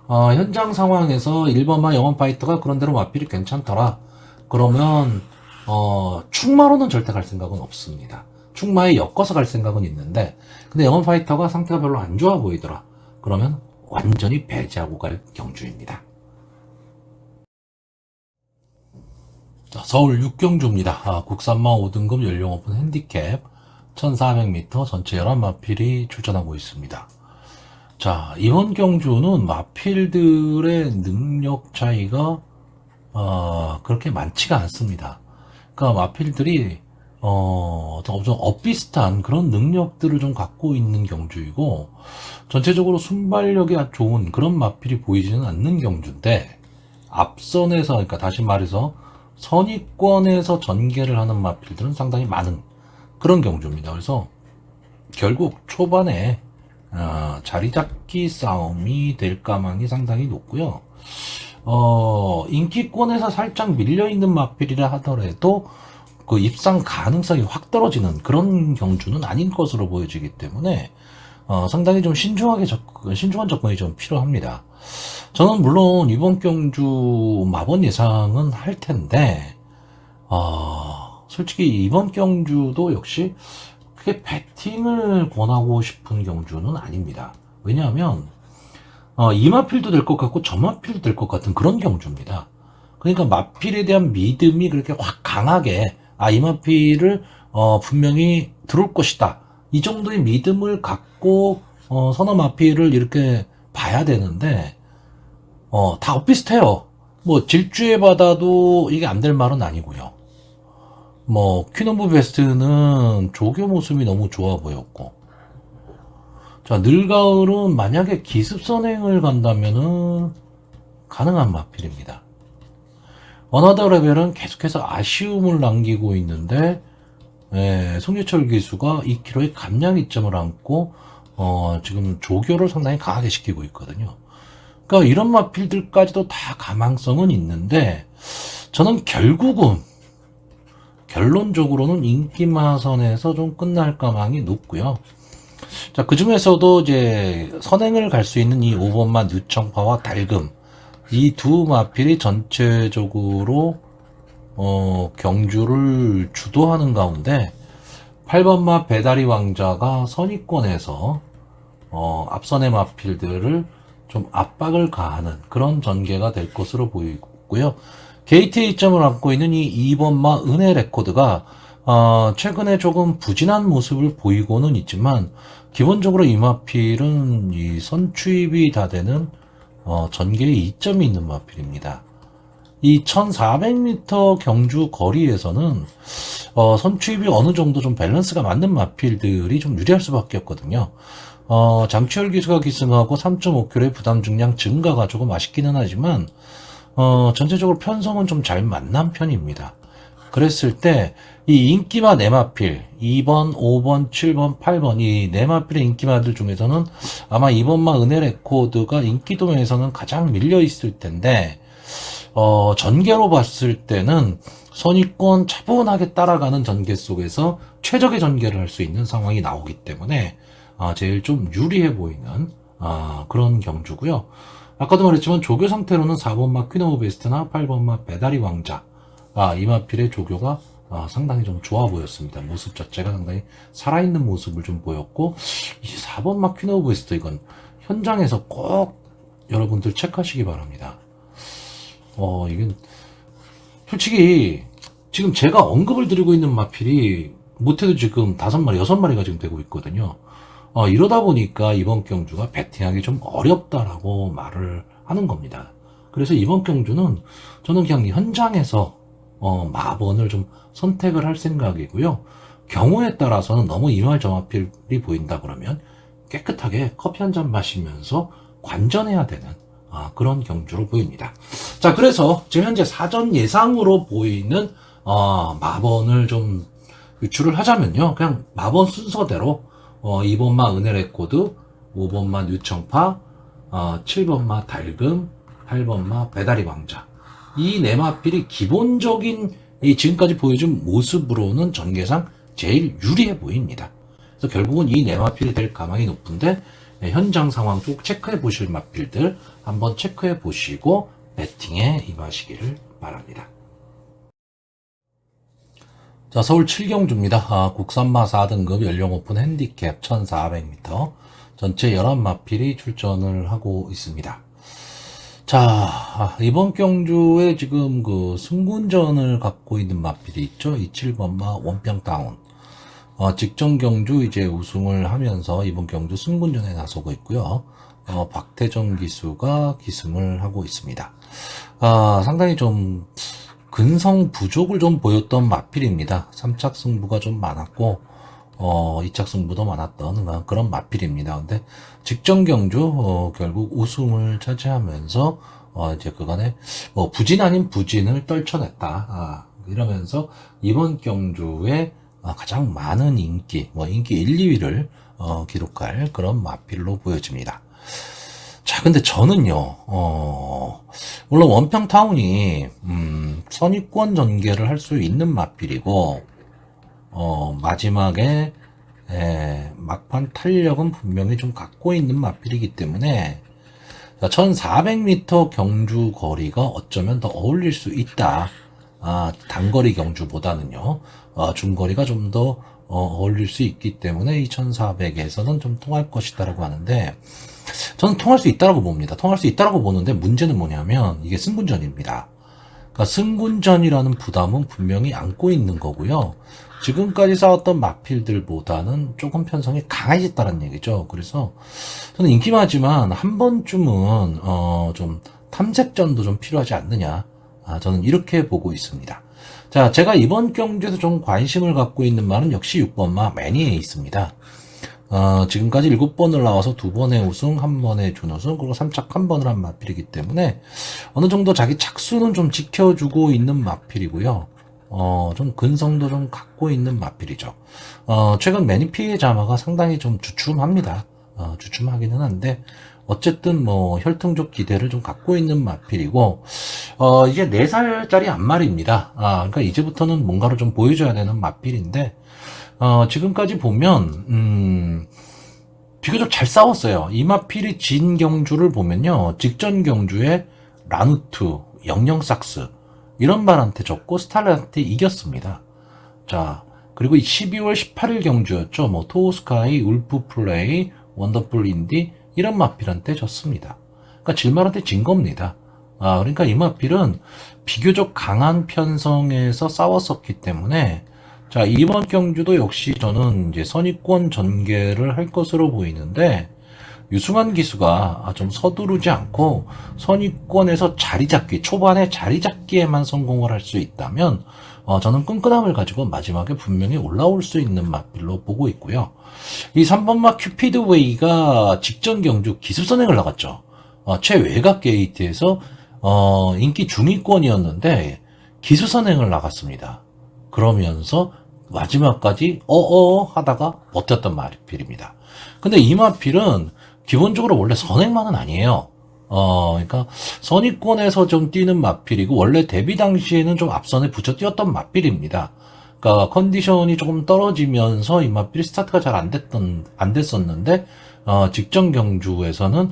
현장 상황에서 1번마 영원파이터가 그런대로 마필이 괜찮더라. 그러면 충마로는 절대 갈 생각은 없습니다. 충마에 엮어서 갈 생각은 있는데 근데 영원파이터가 상태가 별로 안 좋아 보이더라. 그러면 완전히 배제하고 갈 경주입니다. 자, 서울 6경주입니다. 국산마 5등급 연령 오픈 핸디캡 1400m 전체 11마필이 출전하고 있습니다. 자, 이번 경주는 마필들의 능력 차이가 그렇게 많지가 않습니다. 그러니까 마필들이 좀 엇비슷한 그런 능력들을 좀 갖고 있는 경주이고 전체적으로 순발력이 좋은 그런 마필이 보이지는 않는 경주인데 앞선에서 그러니까 다시 말해서 선위권에서 전개를 하는 마필들은 상당히 많은 그런 경주입니다. 그래서 결국 초반에 자리 잡기 싸움이 될 가망이 상당히 높고요. 인기권에서 살짝 밀려있는 마필이라 하더라도 그 입상 가능성이 확 떨어지는 그런 경주는 아닌 것으로 보여지기 때문에 상당히 좀 신중한 접근이 좀 필요합니다. 저는 물론 이번 경주 마번 예상은 할 텐데 솔직히 이번 경주도 역시 크게 배팅을 권하고 싶은 경주는 아닙니다. 왜냐하면 이 마필도 될 것 같고 저 마필도 될 것 같은 그런 경주입니다. 그러니까 마필에 대한 믿음이 그렇게 확 강하게 이 마필을 분명히 들어올 것이다. 이 정도의 믿음을 갖고 서너 마필을 이렇게 봐야 되는데 다 엇비슷해요. 뭐 질주해 받아도 이게 안 될 말은 아니고요. 뭐 퀸 오브 베스트는 조교 모습이 너무 좋아 보였고 자, 늘가을은 만약에 기습 선행을 간다면은 가능한 마필입니다. 어나더 레벨은 계속해서 아쉬움을 남기고 있는데 송유철 기수가 2kg의 감량 이점을 안고 지금 조교를 상당히 강하게 시키고 있거든요. 그러니까 이런 마필들까지도 다 가망성은 있는데 저는 결론적으로는 인기마선에서 좀 끝날 가망이 높고요. 자, 그 중에서도 이제 선행을 갈 수 있는 이 5번마 뉴청파와 달금 이 두 마필이 전체적으로 경주를 주도하는 가운데 8번마 배다리 왕자가 선위권에서 앞선의 마필들을 좀 압박을 가하는 그런 전개가 될 것으로 보이고요. 게이트의 이점을 안고 있는 이 2번마 은혜 레코드가 최근에 조금 부진한 모습을 보이고는 있지만 기본적으로 이 마필은 이 선추입이 다 되는 전개의 이점이 있는 마필입니다. 이 1400m 경주 거리에서는 선추입이 어느 정도 좀 밸런스가 맞는 마필들이 좀 유리할 수밖에 없거든요. 장치열 기수가 기승하고 3.5kg의 부담 중량 증가가 조금 아쉽기는 하지만 전체적으로 편성은 좀 잘 만난 편입니다. 그랬을 때 이 인기마 네마필 2번, 5번, 7번, 8번 이 네마필의 인기마들 중에서는 아마 2번마 은혜 레코드가 인기도면에서는 가장 밀려 있을 텐데 전개로 봤을 때는 선위권 차분하게 따라가는 전개 속에서 최적의 전개를 할 수 있는 상황이 나오기 때문에 제일 좀 유리해 보이는 그런 경주고요. 아까도 말했지만 조교 상태로는 4번마 퀸 오브 베스트나 8번마 배다리 왕자 이 마필의 조교가 상당히 좀 좋아 보였습니다. 모습 자체가 상당히 살아있는 모습을 좀 보였고 이 4번마 퀸 오브 베스트 이건 현장에서 꼭 여러분들 체크하시기 바랍니다. 이건 솔직히 지금 제가 언급을 드리고 있는 마필이 못해도 지금 5마리, 6마리가 지금 되고 있거든요. 이러다 보니까 이번 경주가 배팅하기 좀 어렵다라고 말을 하는 겁니다. 그래서 이번 경주는 저는 그냥 현장에서 마번을 좀 선택을 할 생각이고요. 경우에 따라서는 너무 이말저마필이 보인다 그러면 깨끗하게 커피 한 잔 마시면서 관전해야 되는 그런 경주로 보입니다. 자, 그래서 지금 현재 사전 예상으로 보이는 마번을 좀 유출을 하자면요. 그냥 마번 순서대로 2번마 은혜 레코드, 5번마 뉴청파, 7번마 달금, 8번마 배다리 왕자. 이 네 마필이 기본적인 이 지금까지 보여준 모습으로는 전개상 제일 유리해 보입니다. 그래서 결국은 이 네 마필이 될 가망이 높은데 현장 상황 쭉 체크해 보실 마필들 한번 체크해 보시고 배팅에 임하시기를 바랍니다. 자, 서울 7경주입니다. 국산마 4등급 연령 오픈 핸디캡 1400m 전체 11마필이 출전을 하고 있습니다. 자, 이번 경주에 지금 그 승군전을 갖고 있는 마필이 있죠. 이 7번마 원평다운. 직전 경주 이제 우승을 하면서 이번 경주 승군전에 나서고 있고요. 박태정 기수가 기승을 하고 있습니다. 상당히 좀 근성 부족을 좀 보였던 마필입니다. 3착 승부가 좀 많았고 2착 승부도 많았던 그런 마필입니다. 근데 직전 경주 결국 우승을 차지하면서 이제 그간에 뭐 부진 아닌 부진을 떨쳐냈다. 이러면서 이번 경주에 가장 많은 인기 1, 2위를 기록할 그런 마필로 보여집니다. 자, 근데 저는요, 물론 원평타운이, 선입권 전개를 할 수 있는 마필이고, 마지막에, 막판 탄력은 분명히 좀 갖고 있는 마필이기 때문에, 1400m 경주 거리가 어쩌면 더 어울릴 수 있다. 단거리 경주보다는요, 중거리가 좀 더 어울릴 수 있기 때문에 이 1400에서는 좀 통할 것이다라고 하는데, 저는 통할 수 있다라고 봅니다. 통할 수 있다라고 보는데 문제는 뭐냐면 이게 승군전입니다. 그러니까 승군전이라는 부담은 분명히 안고 있는 거고요. 지금까지 싸웠던 마필들보다는 조금 편성이 강해졌다는 얘기죠. 그래서 저는 인기마지만 한 번쯤은 좀 탐색전도 좀 필요하지 않느냐. 저는 이렇게 보고 있습니다. 자, 제가 이번 경주에서 좀 관심을 갖고 있는 말은 역시 6번마 매니에 있습니다. 지금까지 7번을 나와서 2번의 우승, 1번의 준우승, 그리고 3착 1번을 한 마필이기 때문에 어느 정도 자기 착수는 좀 지켜주고 있는 마필이고요. 좀 근성도 좀 갖고 있는 마필이죠. 최근 매니피의 자마가 상당히 좀 주춤합니다. 주춤하기는 한데, 어쨌든 뭐 혈통적 기대를 좀 갖고 있는 마필이고, 이제 4살짜리 안말입니다. 그러니까 이제부터는 뭔가를 좀 보여줘야 되는 마필인데, 지금까지 보면, 비교적 잘 싸웠어요. 이마필이 진 경주를 보면요. 직전 경주에 라누트, 영영삭스, 이런 말한테 졌고, 스탈렛한테 이겼습니다. 자, 그리고 12월 18일 경주였죠. 뭐, 토우스카이, 울프 플레이, 원더풀 인디, 이런 마필한테 졌습니다. 그러니까 질말한테 진 겁니다. 그러니까 이 마필은 비교적 강한 편성에서 싸웠었기 때문에, 자, 이번 경주도 역시 저는 이제 선입권 전개를 할 것으로 보이는데, 유승환 기수가 좀 서두르지 않고 선입권에서 자리 잡기, 초반에 자리 잡기에만 성공을 할 수 있다면, 저는 끈끈함을 가지고 마지막에 분명히 올라올 수 있는 마필로 보고 있고요. 이 3번마 큐피드 웨이가 직전 경주 기습선행을 나갔죠. 최외곽 게이트에서, 인기 중위권이었는데, 기습선행을 나갔습니다. 그러면서 마지막까지 하다가 버텼던 마필입니다. 근데 이 마필은 기본적으로 원래 선행만은 아니에요. 그러니까 선입권에서 좀 뛰는 마필이고 원래 데뷔 당시에는 좀 앞선에 붙여 뛰었던 마필입니다. 그러니까 컨디션이 조금 떨어지면서 이 마필이 스타트가 잘 안 됐었는데 직전 경주에서는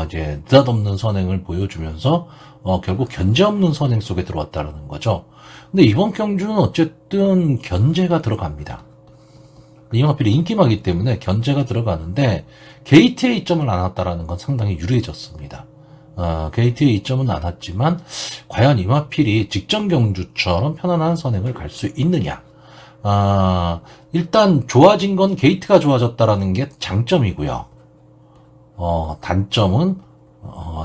이제 느닷없는 선행을 보여주면서 결국 견제 없는 선행 속에 들어왔다는 거죠. 근데 이번 경주는 어쨌든 견제가 들어갑니다. 이 마필이 인기마기 때문에 견제가 들어가는데 게이트에 이점을 안 왔다라는 건 상당히 유리해졌습니다. 게이트에 이점은 안 왔지만 과연 이 마필이 직전 경주처럼 편안한 선행을 갈 수 있느냐. 일단 좋아진 건 게이트가 좋아졌다라는 게 장점이고요. 단점은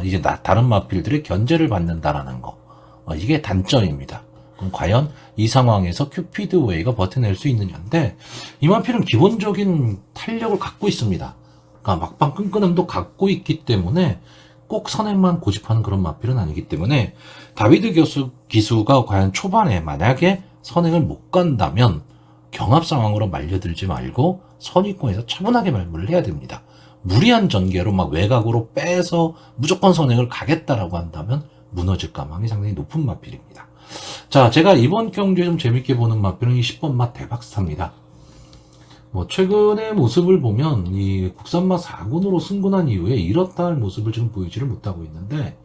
이제 다른 마필들의 견제를 받는다라는 거. 이게 단점입니다. 그럼 과연 이 상황에서 큐피드 웨이가 버텨낼 수 있느냐인데 이 마필은 기본적인 탄력을 갖고 있습니다. 그러니까 막판 끈끈함도 갖고 있기 때문에 꼭 선행만 고집하는 그런 마필은 아니기 때문에 다비드 기수가 과연 초반에 만약에 선행을 못 간다면 경합 상황으로 말려들지 말고 선위권에서 차분하게 말문을 해야 됩니다. 무리한 전개로 막 외곽으로 빼서 무조건 선행을 가겠다라고 한다면 무너질 가망이 상당히 높은 마필입니다. 자, 제가 이번 경기에 좀 재밌게 보는 마필은 이 10번 맛 대박스타입니다. 최근의 모습을 보면 이 국산맛 4군으로 승군한 이후에 이렇다 할 모습을 지금 보이지를 못하고 있는데,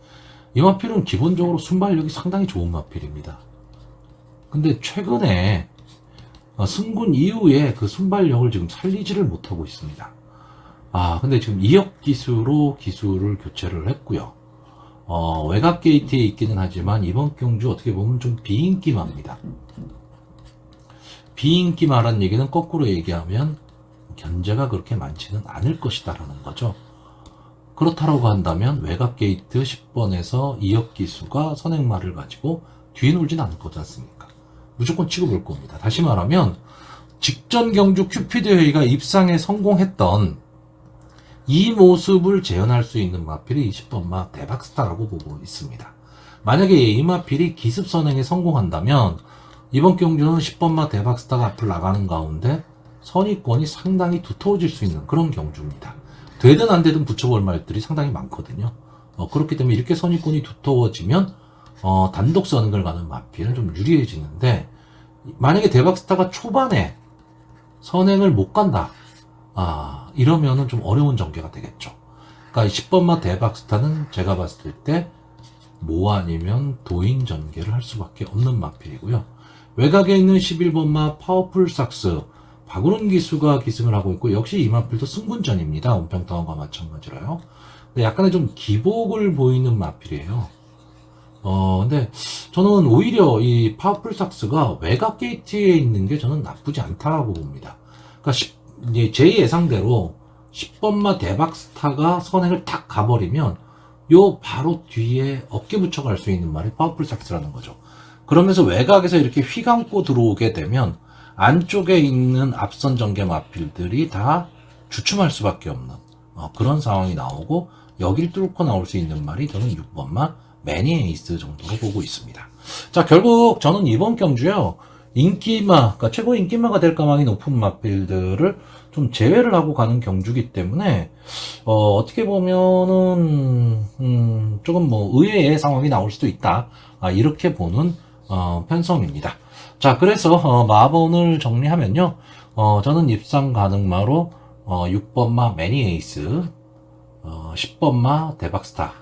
이 마필은 기본적으로 순발력이 상당히 좋은 마필입니다. 근데 최근에 승군 이후에 그 순발력을 지금 살리지를 못하고 있습니다. 근데 지금 2역 기수로 기수를 교체를 했고요. 외곽 게이트에 있기는 하지만 이번 경주 어떻게 보면 좀 비인기마입니다. 비인기마라는 얘기는 거꾸로 얘기하면 견제가 그렇게 많지는 않을 것이다라는 거죠. 그렇다라고 한다면 외곽 게이트 10번에서 2역 기수가 선행마를 가지고 뒤에 놀진 않을 거지 않습니까? 무조건 치고 볼 겁니다. 다시 말하면 직전 경주 큐피드 회의가 입상에 성공했던 이 모습을 재현할 수 있는 마필이 20번마 대박스타라고 보고 있습니다. 만약에 이 마필이 기습 선행에 성공한다면 이번 경주는 10번마 대박스타가 앞을 나가는 가운데 선의권이 상당히 두터워질 수 있는 그런 경주입니다. 되든 안 되든 붙여볼 말들이 상당히 많거든요. 그렇기 때문에 이렇게 선의권이 두터워지면 단독 선행을 가는 마필은 좀 유리해지는데, 만약에 대박스타가 초반에 선행을 못 간다, 이러면은 좀 어려운 전개가 되겠죠. 그러니까 10번마 대박스타는 제가 봤을 때 모 아니면 도인 전개를 할 수밖에 없는 마필이고요. 외곽에 있는 11번마 파워풀 삭스, 박우른 기수가 기승을 하고 있고, 역시 이 마필도 승군전입니다. 온평타운과 마찬가지로요. 근데 약간의 좀 기복을 보이는 마필이에요. 근데 저는 오히려 이 파워풀 삭스가 외곽 게이트에 있는 게 저는 나쁘지 않다고 봅니다. 그러니까 제 예상대로 10번마 대박스타가 선행을 탁 가버리면 요 바로 뒤에 어깨 붙여갈 수 있는 말이 파워풀 삭스라는 거죠. 그러면서 외곽에서 이렇게 휘감고 들어오게 되면 안쪽에 있는 앞선 전개 마필들이 다 주춤할 수밖에 없는 그런 상황이 나오고, 여길 뚫고 나올 수 있는 말이 저는 6번마 매니 에이스 정도로 보고 있습니다. 자, 결국 저는 이번 경주요, 그러니까 최고 인기마가 될 가망이 높은 마필들을 좀 제외를 하고 가는 경주기 때문에, 어떻게 보면은, 조금 의외의 상황이 나올 수도 있다. 이렇게 보는, 편성입니다. 자, 그래서, 마번을 정리하면요, 저는 입상 가능마로, 6번마 매니 에이스, 10번마 대박스타,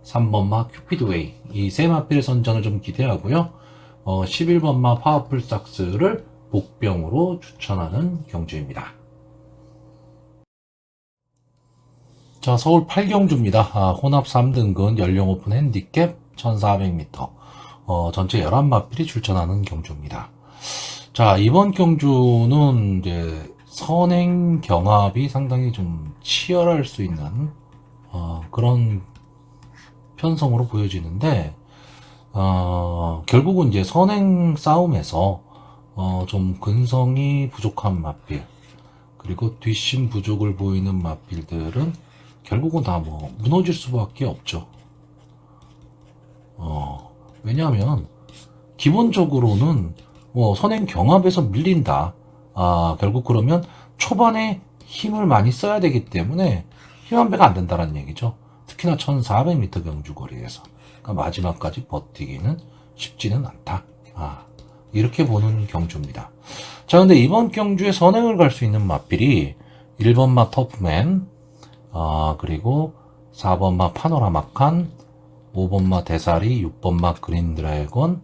3번마 큐피드웨이, 이 세 마필의 선전을 좀 기대하고요. 11번마 파워풀 삭스를 복병으로 추천하는 경주입니다. 자, 서울 8경주입니다. 혼합 3등급 연령 오픈 핸디캡 1400m. 전체 11마필이 출전하는 경주입니다. 자, 이번 경주는 이제 선행 경합이 상당히 좀 치열할 수 있는 그런 편성으로 보여지는데, 결국은 이제 선행 싸움에서 좀 근성이 부족한 마필, 그리고 뒷심 부족을 보이는 마필들은 결국은 다 무너질 수밖에 없죠. 왜냐하면 기본적으로는 선행 경합에서 밀린다. 결국 그러면 초반에 힘을 많이 써야 되기 때문에 힘 한 배가 안 된다는 얘기죠. 특히나 1400m 경주 거리에서. 그러니까 마지막까지 버티기는 쉽지는 않다. 이렇게 보는 경주입니다. 자, 근데 이번 경주에 선행을 갈 수 있는 마필이 1번마 터프맨, 그리고 4번마 파노라마칸, 5번마 대사리, 6번마 그린드래곤,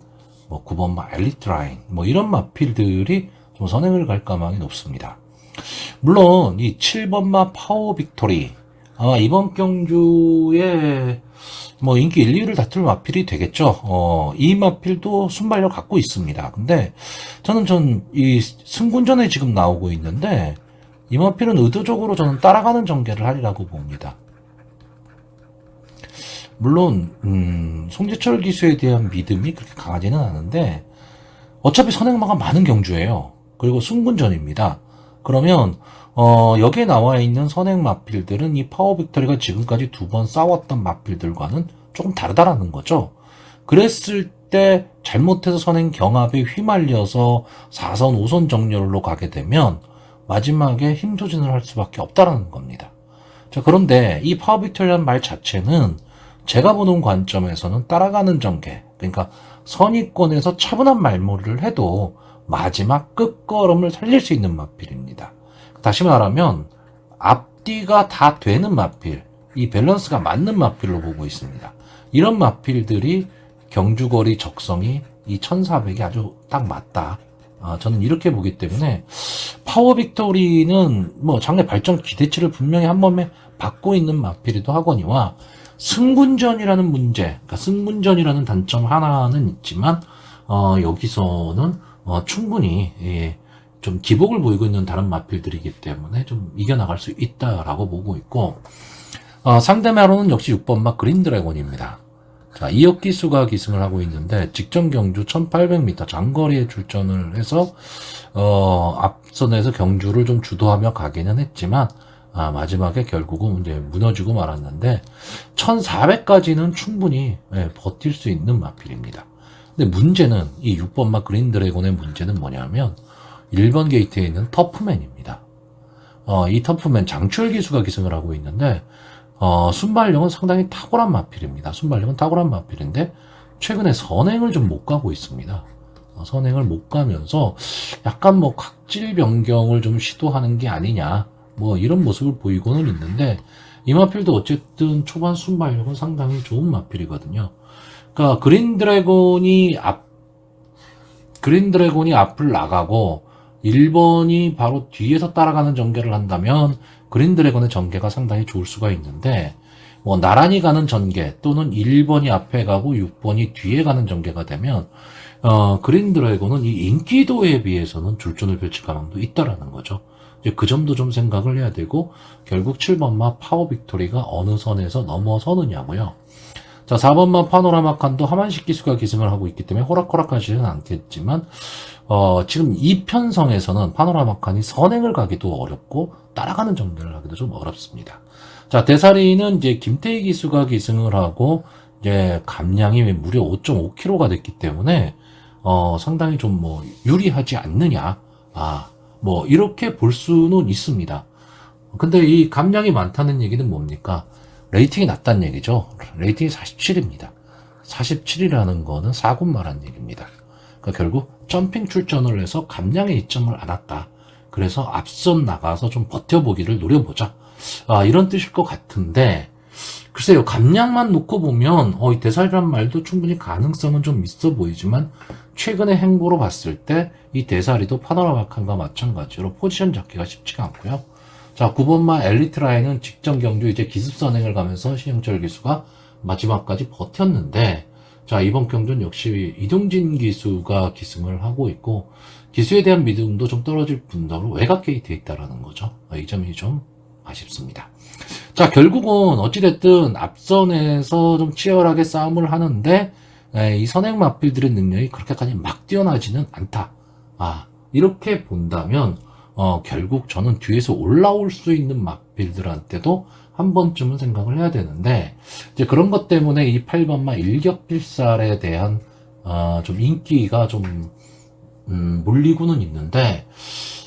9번마 엘리트라인, 이런 마필들이 좀 선행을 갈 가망이 높습니다. 물론 이 7번마 파워 빅토리, 아마 이번 경주에 인기 1, 2위를 다툴 마필이 되겠죠. 이 마필도 순발력 갖고 있습니다. 근데 저는 이 승군전에 지금 나오고 있는데, 이 마필은 의도적으로 저는 따라가는 전개를 하리라고 봅니다. 물론 송재철 기수에 대한 믿음이 그렇게 강하지는 않은데, 어차피 선행마가 많은 경주예요. 그리고 승군전입니다. 그러면 여기에 나와 있는 선행 마필들은 이 파워 빅토리가 지금까지 2번 싸웠던 마필들과는 조금 다르다라는 거죠. 그랬을 때 잘못해서 선행 경합에 휘말려서 4선, 5선 정렬로 가게 되면 마지막에 힘 조진을 할 수밖에 없다라는 겁니다. 자, 그런데 이 파워 빅토리라는 말 자체는 제가 보는 관점에서는 따라가는 전개, 그러니까 선의권에서 차분한 말몰이를 해도 마지막 끝걸음을 살릴 수 있는 마필입니다. 다시 말하면 앞뒤가 다 되는 마필, 이 밸런스가 맞는 마필로 보고 있습니다. 이런 마필들이 경주거리 적성이 이 1400이 아주 딱 맞다. 저는 이렇게 보기 때문에 파워 빅토리는 뭐 장래 발전 기대치를 분명히 한 번에 받고 있는 마필이기도 하거니와 승군전이라는 문제, 그러니까 승군전이라는 단점 하나는 있지만 여기서는 충분히 좀 기복을 보이고 있는 다른 마필들이기 때문에 좀 이겨나갈 수 있다라고 보고 있고, 상대마로는 역시 6번마 그린드래곤입니다. 자, 이혁기수가 기승을 하고 있는데 직전 경주 1800m 장거리에 출전을 해서 앞선에서 경주를 좀 주도하며 가기는 했지만 마지막에 결국은 이제 무너지고 말았는데 1400까지는 충분히 버틸 수 있는 마필입니다. 근데 문제는 이 6번마 그린드래곤의 문제는 뭐냐면 1번 게이트에 있는 터프맨입니다. 이 터프맨 장추열 기수가 기승을 하고 있는데 순발력은 상당히 탁월한 마필입니다. 순발력은 탁월한 마필인데 최근에 선행을 좀 못 가고 있습니다. 선행을 못 가면서 약간 뭐 각질 변경을 좀 시도하는 게 아니냐, 뭐 이런 모습을 보이고는 있는데 이 마필도 어쨌든 초반 순발력은 상당히 좋은 마필이거든요. 그러니까 그린드래곤이 앞을 나가고 1번이 바로 뒤에서 따라가는 전개를 한다면 그린드래곤의 전개가 상당히 좋을 수가 있는데, 뭐 나란히 가는 전개 또는 1번이 앞에 가고 6번이 뒤에 가는 전개가 되면 그린드래곤은 이 인기도에 비해서는 줄전을 펼칠 가능도 있다라는 거죠. 이제 그 점도 좀 생각을 해야 되고, 결국 7번마 파워 빅토리가 어느 선에서 넘어서느냐고요. 자, 4번마 파노라마 칸도 하만식 기수가 기승을 하고 있기 때문에 호락호락하지는 않겠지만 지금 이 편성에서는 파노라마 칸이 선행을 가기도 어렵고 따라가는 전개를 하기도 좀 어렵습니다. 자, 대사리는 이제 김태희 기수가 기승을 하고 이제 감량이 무려 5.5kg가 됐기 때문에 상당히 좀 뭐 유리하지 않느냐, 뭐 이렇게 볼 수는 있습니다. 근데 이 감량이 많다는 얘기는 뭡니까? 레이팅이 낮다는 얘기죠. 레이팅이 47입니다. 47이라는 거는 4군 말한 얘기입니다. 그러니까 결국 점핑 출전을 해서 감량에 이점을 안 왔다. 그래서 앞선 나가서 좀 버텨보기를 노려보자. 이런 뜻일 것 같은데, 글쎄요, 감량만 놓고 보면 이 대사리란 말도 충분히 가능성은 좀 있어 보이지만 최근의 행보로 봤을 때 이 대사리도 파노라마 칸과 마찬가지로 포지션 잡기가 쉽지가 않고요. 자, 9번마 엘리트 라인은 직전 경주 이제 기습 선행을 가면서 신영철 기수가 마지막까지 버텼는데, 자, 이번 경주는 역시 이동진 기수가 기승을 하고 있고, 기수에 대한 믿음도 좀 떨어질 뿐더러 외곽 게이트에 있다라는 거죠. 이 점이 좀 아쉽습니다. 자, 결국은 어찌됐든 앞선에서 좀 치열하게 싸움을 하는데 이 선행 마필들의 능력이 그렇게까지 막 뛰어나지는 않다. 이렇게 본다면 결국 저는 뒤에서 올라올 수 있는 마필들한테도 한 번쯤은 생각을 해야 되는데, 이제 그런 것 때문에 이 8번마 일격필살에 대한 좀 인기가 좀 몰리고는 있는데,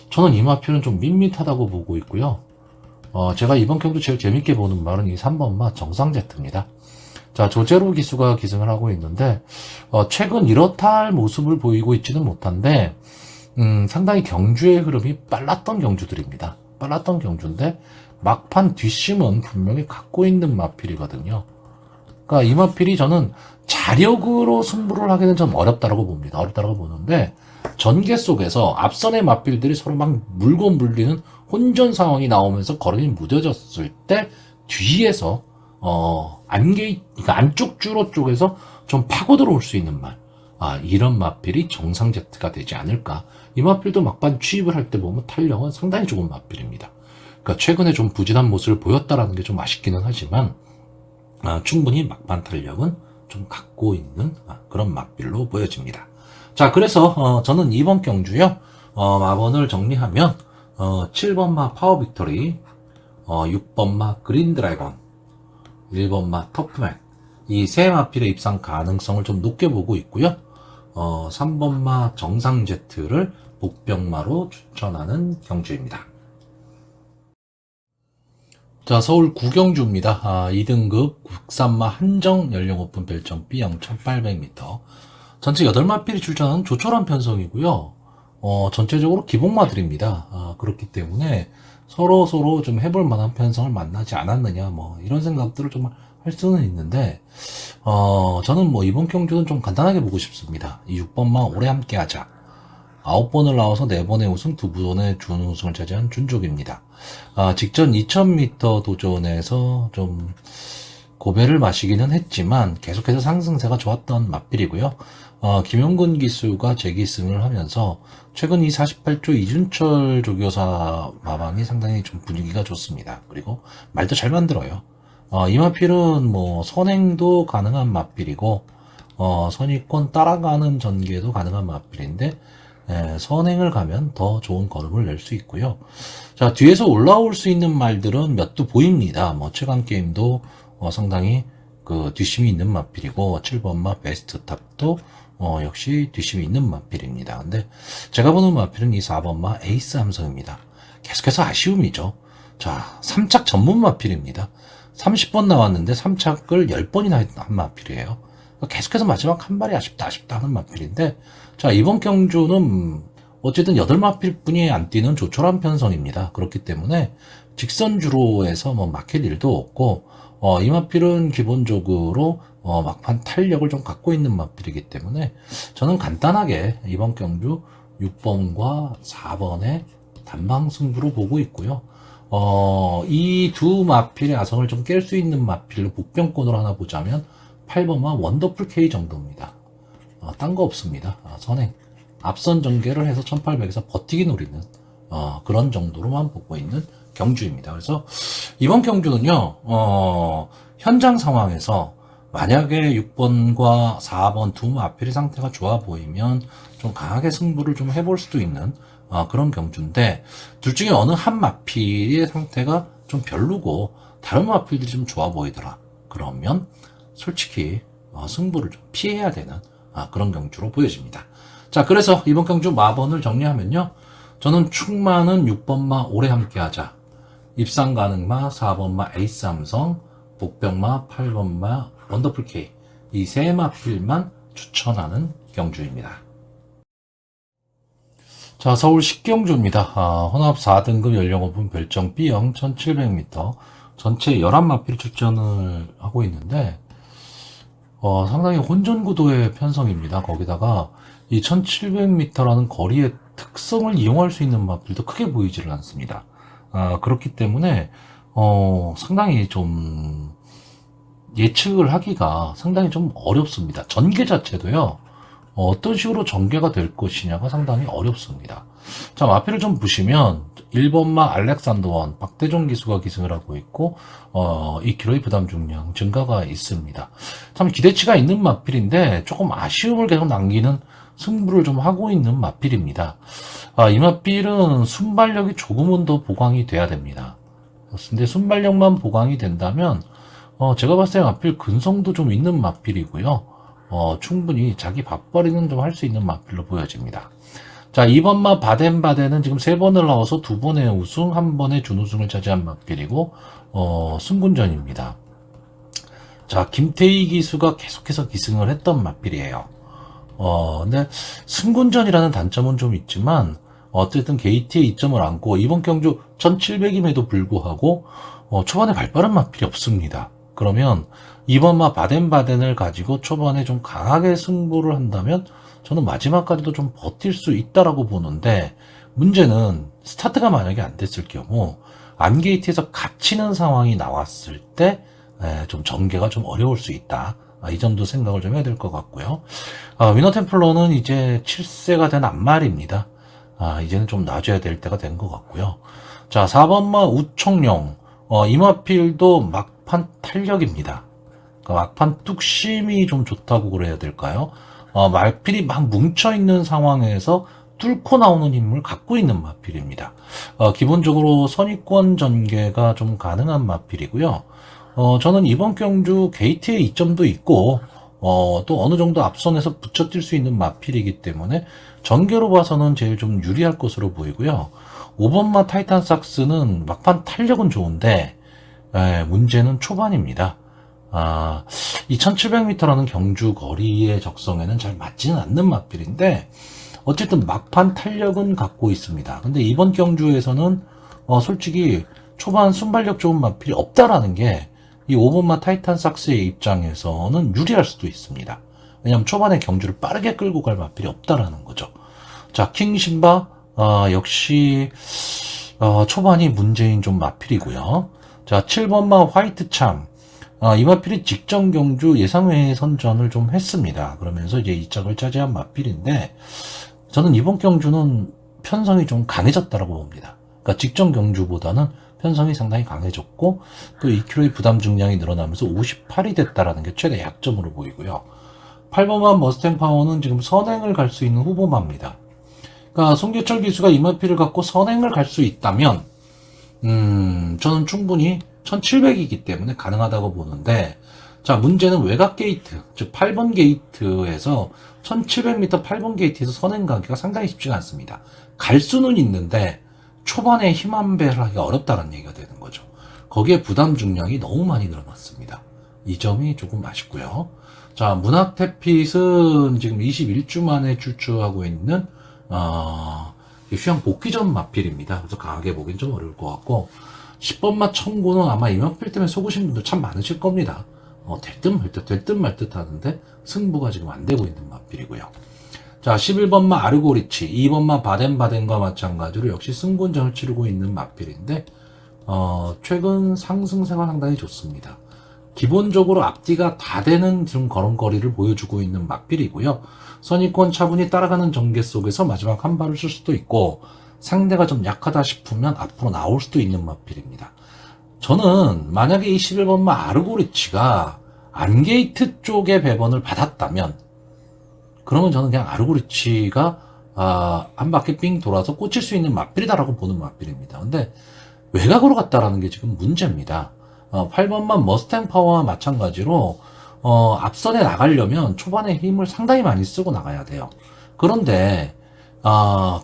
저는 이 마필은 좀 밋밋하다고 보고 있고요. 제가 이번 경도 제일 재밌게 보는 말은 이 3번마 정상제트입니다. 자, 조제로 기수가 기승을 하고 있는데 최근 이렇다 할 모습을 보이고 있지는 못한데 상당히 경주의 흐름이 빨랐던 경주들입니다. 빨랐던 경주인데 막판 뒷심은 분명히 갖고 있는 마필이거든요. 그러니까 이 마필이 저는 자력으로 승부를 하기는 좀 어렵다고 봅니다. 어렵다고 보는데 전개 속에서 앞선의 마필들이 서로 막 물고 물리는 혼전 상황이 나오면서 거름이 무뎌졌을 때 뒤에서 그러니까 안쪽 주로 쪽에서 좀 파고 들어올 수 있는 말, 이런 마필이 정상 제트가 되지 않을까. 이 마필도 막판 취입을 할 때 보면 탄력은 상당히 좋은 마필입니다. 그러니까 최근에 좀 부진한 모습을 보였다라는 게 좀 아쉽기는 하지만 충분히 막판 탄력은 좀 갖고 있는 그런 마필로 보여집니다. 자, 그래서 저는 이번 경주요 마번을 정리하면 7번 마 파워 빅토리, 6번 마 그린 드래곤, 1번 마 터프맨. 이 세 마필의 입상 가능성을 좀 높게 보고 있고요. 3번 마 정상 제트를 복병마로 추천하는 경주입니다. 자, 서울 구경주입니다. 2등급 국산마 한정 연령 오픈 별점 B형 1800m. 전체 8마필이 출전하는 조촐한 편성이고요. 전체적으로 기복마들입니다. 그렇기 때문에 서로 좀 해볼 만한 편성을 만나지 않았느냐, 뭐, 이런 생각들을 좀 할 수는 있는데, 저는 뭐, 이번 경주는 좀 간단하게 보고 싶습니다. 이 6번마 오래 함께 하자. 9번을 나와서 4번의 우승, 2번의 준우승을 차지한 준족입니다. 직전 2000m 도전에서 좀 고배를 마시기는 했지만 계속해서 상승세가 좋았던 맛필이고요. 김용근 기수가 재기승을 하면서 최근 이 48조 이준철 조교사 마방이 상당히 좀 분위기가 좋습니다. 그리고 말도 잘 만들어요. 이 맛필은 뭐 선행도 가능한 맛필이고 선입권 따라가는 전개도 가능한 맛필인데 선행을 가면 더 좋은 걸음을 낼 수 있고요. 자, 뒤에서 올라올 수 있는 말들은 몇 도 보입니다. 뭐 최강게임도 상당히 그 뒷심이 있는 맛필이고 7번마 베스트탑도 역시 뒷심이 있는 맛필입니다. 근데 제가 보는 맛필은 이 4번마 에이스 함성입니다. 계속해서 아쉬움이죠. 자, 3착 전문 맛필입니다. 30번 나왔는데 3착을 10번이나 한 맛필이에요. 계속해서 마지막 한 발이 아쉽다 하는 맛필인데, 자, 이번 경주는 어쨌든 8마필 뿐이 안 뛰는 조촐한 편성입니다. 그렇기 때문에 직선주로에서 뭐 막힐 일도 없고, 이 마필은 기본적으로 막판 탄력을 좀 갖고 있는 마필이기 때문에 저는 간단하게 이번 경주 6번과 4번의 단방 승부로 보고 있고요. 이 두 마필의 아성을 좀 깰 수 있는 마필로 복병권으로 하나 보자면 8번마 원더풀 K 정도입니다. 딴 거 없습니다. 선행. 앞선 전개를 해서 1800에서 버티기 노리는 그런 정도로만 보고 있는 경주입니다. 그래서 이번 경주는요, 현장 상황에서 만약에 6번과 4번 두 마필의 상태가 좋아 보이면 좀 강하게 승부를 좀 해볼 수도 있는 그런 경주인데, 둘 중에 어느 한 마필의 상태가 좀 별로고 다른 마필들이 좀 좋아 보이더라. 그러면 솔직히 승부를 좀 피해야 되는 그런 경주로 보여집니다. 자, 그래서 이번 경주 마번을 정리하면요, 저는 충마는 6번마 오래 함께하자, 입상 가능마 4번마 에이스 함성, 복병마 8번마 원더풀 K, 이 세 마필만 추천하는 경주입니다. 자, 서울 식경주입니다. 혼합 4등급 연령 오픈 별정 B형 1700m, 전체 11마필 출전을 하고 있는데, 상당히 혼전구도의 편성입니다. 거기다가 이 1700m라는 거리의 특성을 이용할 수 있는 마필도 크게 보이지를 않습니다. 그렇기 때문에 상당히 좀 예측을 하기가 상당히 좀 어렵습니다. 전개 자체도요, 어떤 식으로 전개가 될 것이냐가 상당히 어렵습니다. 자, 마필을 좀 보시면 1번마 알렉산더원 박대종 기수가 기승을 하고 있고, 이 기로의 부담 중량 증가가 있습니다. 참 기대치가 있는 마필인데 조금 아쉬움을 계속 남기는 승부를 좀 하고 있는 마필입니다. 이 마필은 순발력이 조금은 더 보강이 돼야 됩니다. 근데 순발력만 보강이 된다면 제가 봤을 때 마필 근성도 좀 있는 마필이고요. 충분히 자기 밥벌이는 좀 할 수 있는 마필로 보여집니다. 자, 2번마 바덴바덴은 지금 3번을 나와서 2번의 우승, 1번의 준우승을 차지한 마필이고, 승군전입니다. 자, 김태희 기수가 계속해서 기승을 했던 마필이에요. 근데 승군전이라는 단점은 좀 있지만, 어쨌든 게이트에 이점을 안고, 이번 경주 1700임에도 불구하고, 초반에 발빠른 마필이 없습니다. 그러면 2번마 바덴바덴을 가지고 초반에 좀 강하게 승부를 한다면 저는 마지막까지도 좀 버틸 수 있다라고 보는데, 문제는 스타트가 만약에 안 됐을 경우 안게이트에서 갇히는 상황이 나왔을 때 좀 전개가 좀 어려울 수 있다. 이 점도 생각을 좀 해야 될 것 같고요. 위너템플러는 이제 7세가 된 앞말입니다. 이제는 좀 놔줘야 될 때가 된 것 같고요. 자, 4번마 우청룡, 이마필도 막판 탄력입니다. 그러니까 막판 뚝심이 좀 좋다고 그래야 될까요? 말필이 막 뭉쳐있는 상황에서 뚫고 나오는 힘을 갖고 있는 마필입니다. 기본적으로 선입권 전개가 좀 가능한 마필이고요. 저는 이번 경주 게이트의 이점도 있고, 또 어느 정도 앞선에서 붙여뛸 수 있는 마필이기 때문에 전개로 봐서는 제일 좀 유리할 것으로 보이고요. 5번마 타이탄삭스는 막판 탄력은 좋은데, 문제는 초반입니다. 2700m라는 경주 거리의 적성에는 잘 맞지는 않는 마필인데, 어쨌든 막판 탄력은 갖고 있습니다. 근데 이번 경주에서는 솔직히 초반 순발력 좋은 마필이 없다라는 게 이 5번마 타이탄삭스의 입장에서는 유리할 수도 있습니다. 왜냐하면 초반에 경주를 빠르게 끌고 갈 마필이 없다라는 거죠. 자, 킹신바 역시 초반이 문제인 좀 마필이고요. 자, 7번마 화이트참 이 마필이 직전 경주 예상외의 선전을 좀 했습니다. 그러면서 이제 2착을 차지한 마필인데 저는 이번 경주는 편성이 좀 강해졌다라고 봅니다. 그러니까 직전 경주보다는 편성이 상당히 강해졌고 또 2kg의 부담 중량이 늘어나면서 58이 됐다라는 게 최대 약점으로 보이고요. 8번만 머스탱 파워는 지금 선행을 갈 수 있는 후보마입니다. 그러니까 송재철 기수가 이 마필을 갖고 선행을 갈 수 있다면 저는 충분히 1700이기 때문에 가능하다고 보는데 자, 문제는 외곽 게이트, 즉 8번 게이트에서 1700m 8번 게이트에서 선행 가기가 상당히 쉽지가 않습니다. 갈 수는 있는데 초반에 힘 안배를 하기가 어렵다는 얘기가 되는 거죠. 거기에 부담 중량이 너무 많이 늘어났습니다. 이 점이 조금 아쉽고요. 자, 문학태핏은 지금 21주 만에 출주하고 있는 휴양 복귀전 마필입니다. 그래서 강하게 보긴 좀 어려울 것 같고 10번마 청구는 아마 이 마필 때문에 속으신 분들 참 많으실 겁니다. 될 듯 말 듯 하는데 승부가 지금 안 되고 있는 마필이고요. 자, 11번마 아르고리치, 2번마 바덴바덴과 마찬가지로 역시 승분전을 치르고 있는 마필인데 최근 상승세가 상당히 좋습니다. 기본적으로 앞뒤가 다 되는 좀 걸음걸이를 보여주고 있는 마필이고요. 선입권 차분히 따라가는 전개 속에서 마지막 한 발을 쓸 수도 있고 상대가 좀 약하다 싶으면 앞으로 나올 수도 있는 마필입니다. 저는 만약에 이 11번마 아르고리치가 안게이트 쪽의 배번을 받았다면 그러면 저는 그냥 아르고리치가 한 바퀴 삥 돌아서 꽂힐 수 있는 마필이다라고 보는 마필입니다. 근데 외곽으로 갔다라는 게 지금 문제입니다. 8번만 머스탱 파워와 마찬가지로 앞선에 나가려면 초반에 힘을 상당히 많이 쓰고 나가야 돼요. 그런데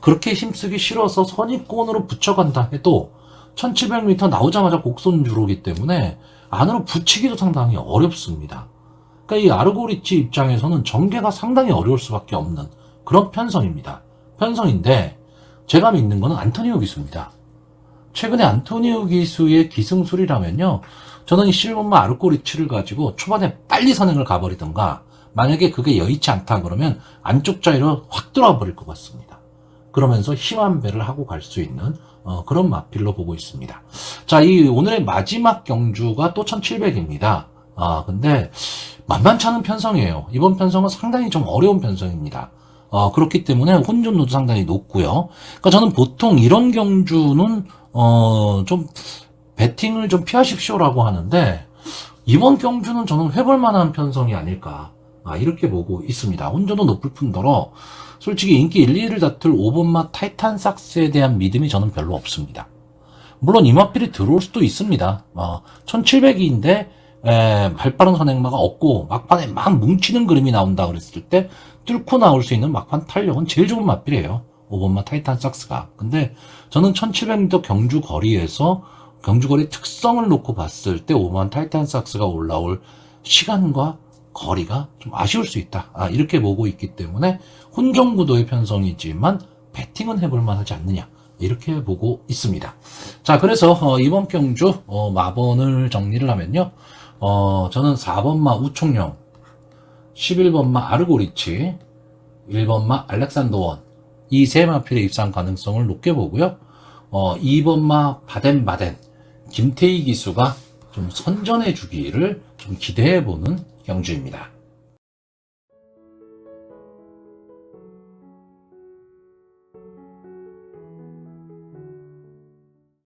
그렇게 힘쓰기 싫어서 선입권으로 붙여간다 해도 1700m 나오자마자 곡선 주로기 때문에 안으로 붙이기도 상당히 어렵습니다. 그러니까 이 아르고리치 입장에서는 전개가 상당히 어려울 수밖에 없는 그런 편성입니다. 편성인데 제가 믿는 거는 안토니오 기수입니다. 최근에 안토니오 기수의 기승술이라면요. 저는 이 실버마 아르고리치를 가지고 초반에 빨리 선행을 가버리던가 만약에 그게 여의치 않다 그러면 안쪽 자리로 확 들어와 버릴 것 같습니다. 그러면서 힘한 배를 하고 갈 수 있는 그런 마필로 보고 있습니다. 자, 이 오늘의 마지막 경주가 또 1700입니다. 근데 만만치 않은 편성이에요. 이번 편성은 상당히 좀 어려운 편성입니다. 그렇기 때문에 혼전도도 상당히 높고요. 그러니까 저는 보통 이런 경주는 좀 배팅을 좀 피하십시오라고 하는데 이번 경주는 저는 해볼 만한 편성이 아닐까 이렇게 보고 있습니다. 혼전도 높을 뿐더러 솔직히 인기 1, 2위를 다툴 5번마 타이탄삭스에 대한 믿음이 저는 별로 없습니다. 물론 이마필이 들어올 수도 있습니다. 1700인데 발빠른 선행마가 없고 막판에 막 뭉치는 그림이 나온다 그랬을 때 뚫고 나올 수 있는 막판 탄력은 제일 좋은 마필이에요. 5번마 타이탄삭스가. 근데 저는 1700m 경주 거리에서 경주거리 특성을 놓고 봤을 때 5번마 타이탄삭스가 올라올 시간과 거리가 좀 아쉬울 수 있다. 이렇게 보고 있기 때문에 혼종구도의 편성이지만 배팅은 해볼 만하지 않느냐. 이렇게 보고 있습니다. 자, 그래서 이번 경주 마번을 정리를 하면요. 저는 4번마 우총령, 11번마 아르고리치, 1번마 알렉산더원 이 세 마필의 입상 가능성을 높게 보고요. 2번마 바덴바덴, 김태희 기수가 좀 선전해 주기를 좀 기대해 보는 경주입니다.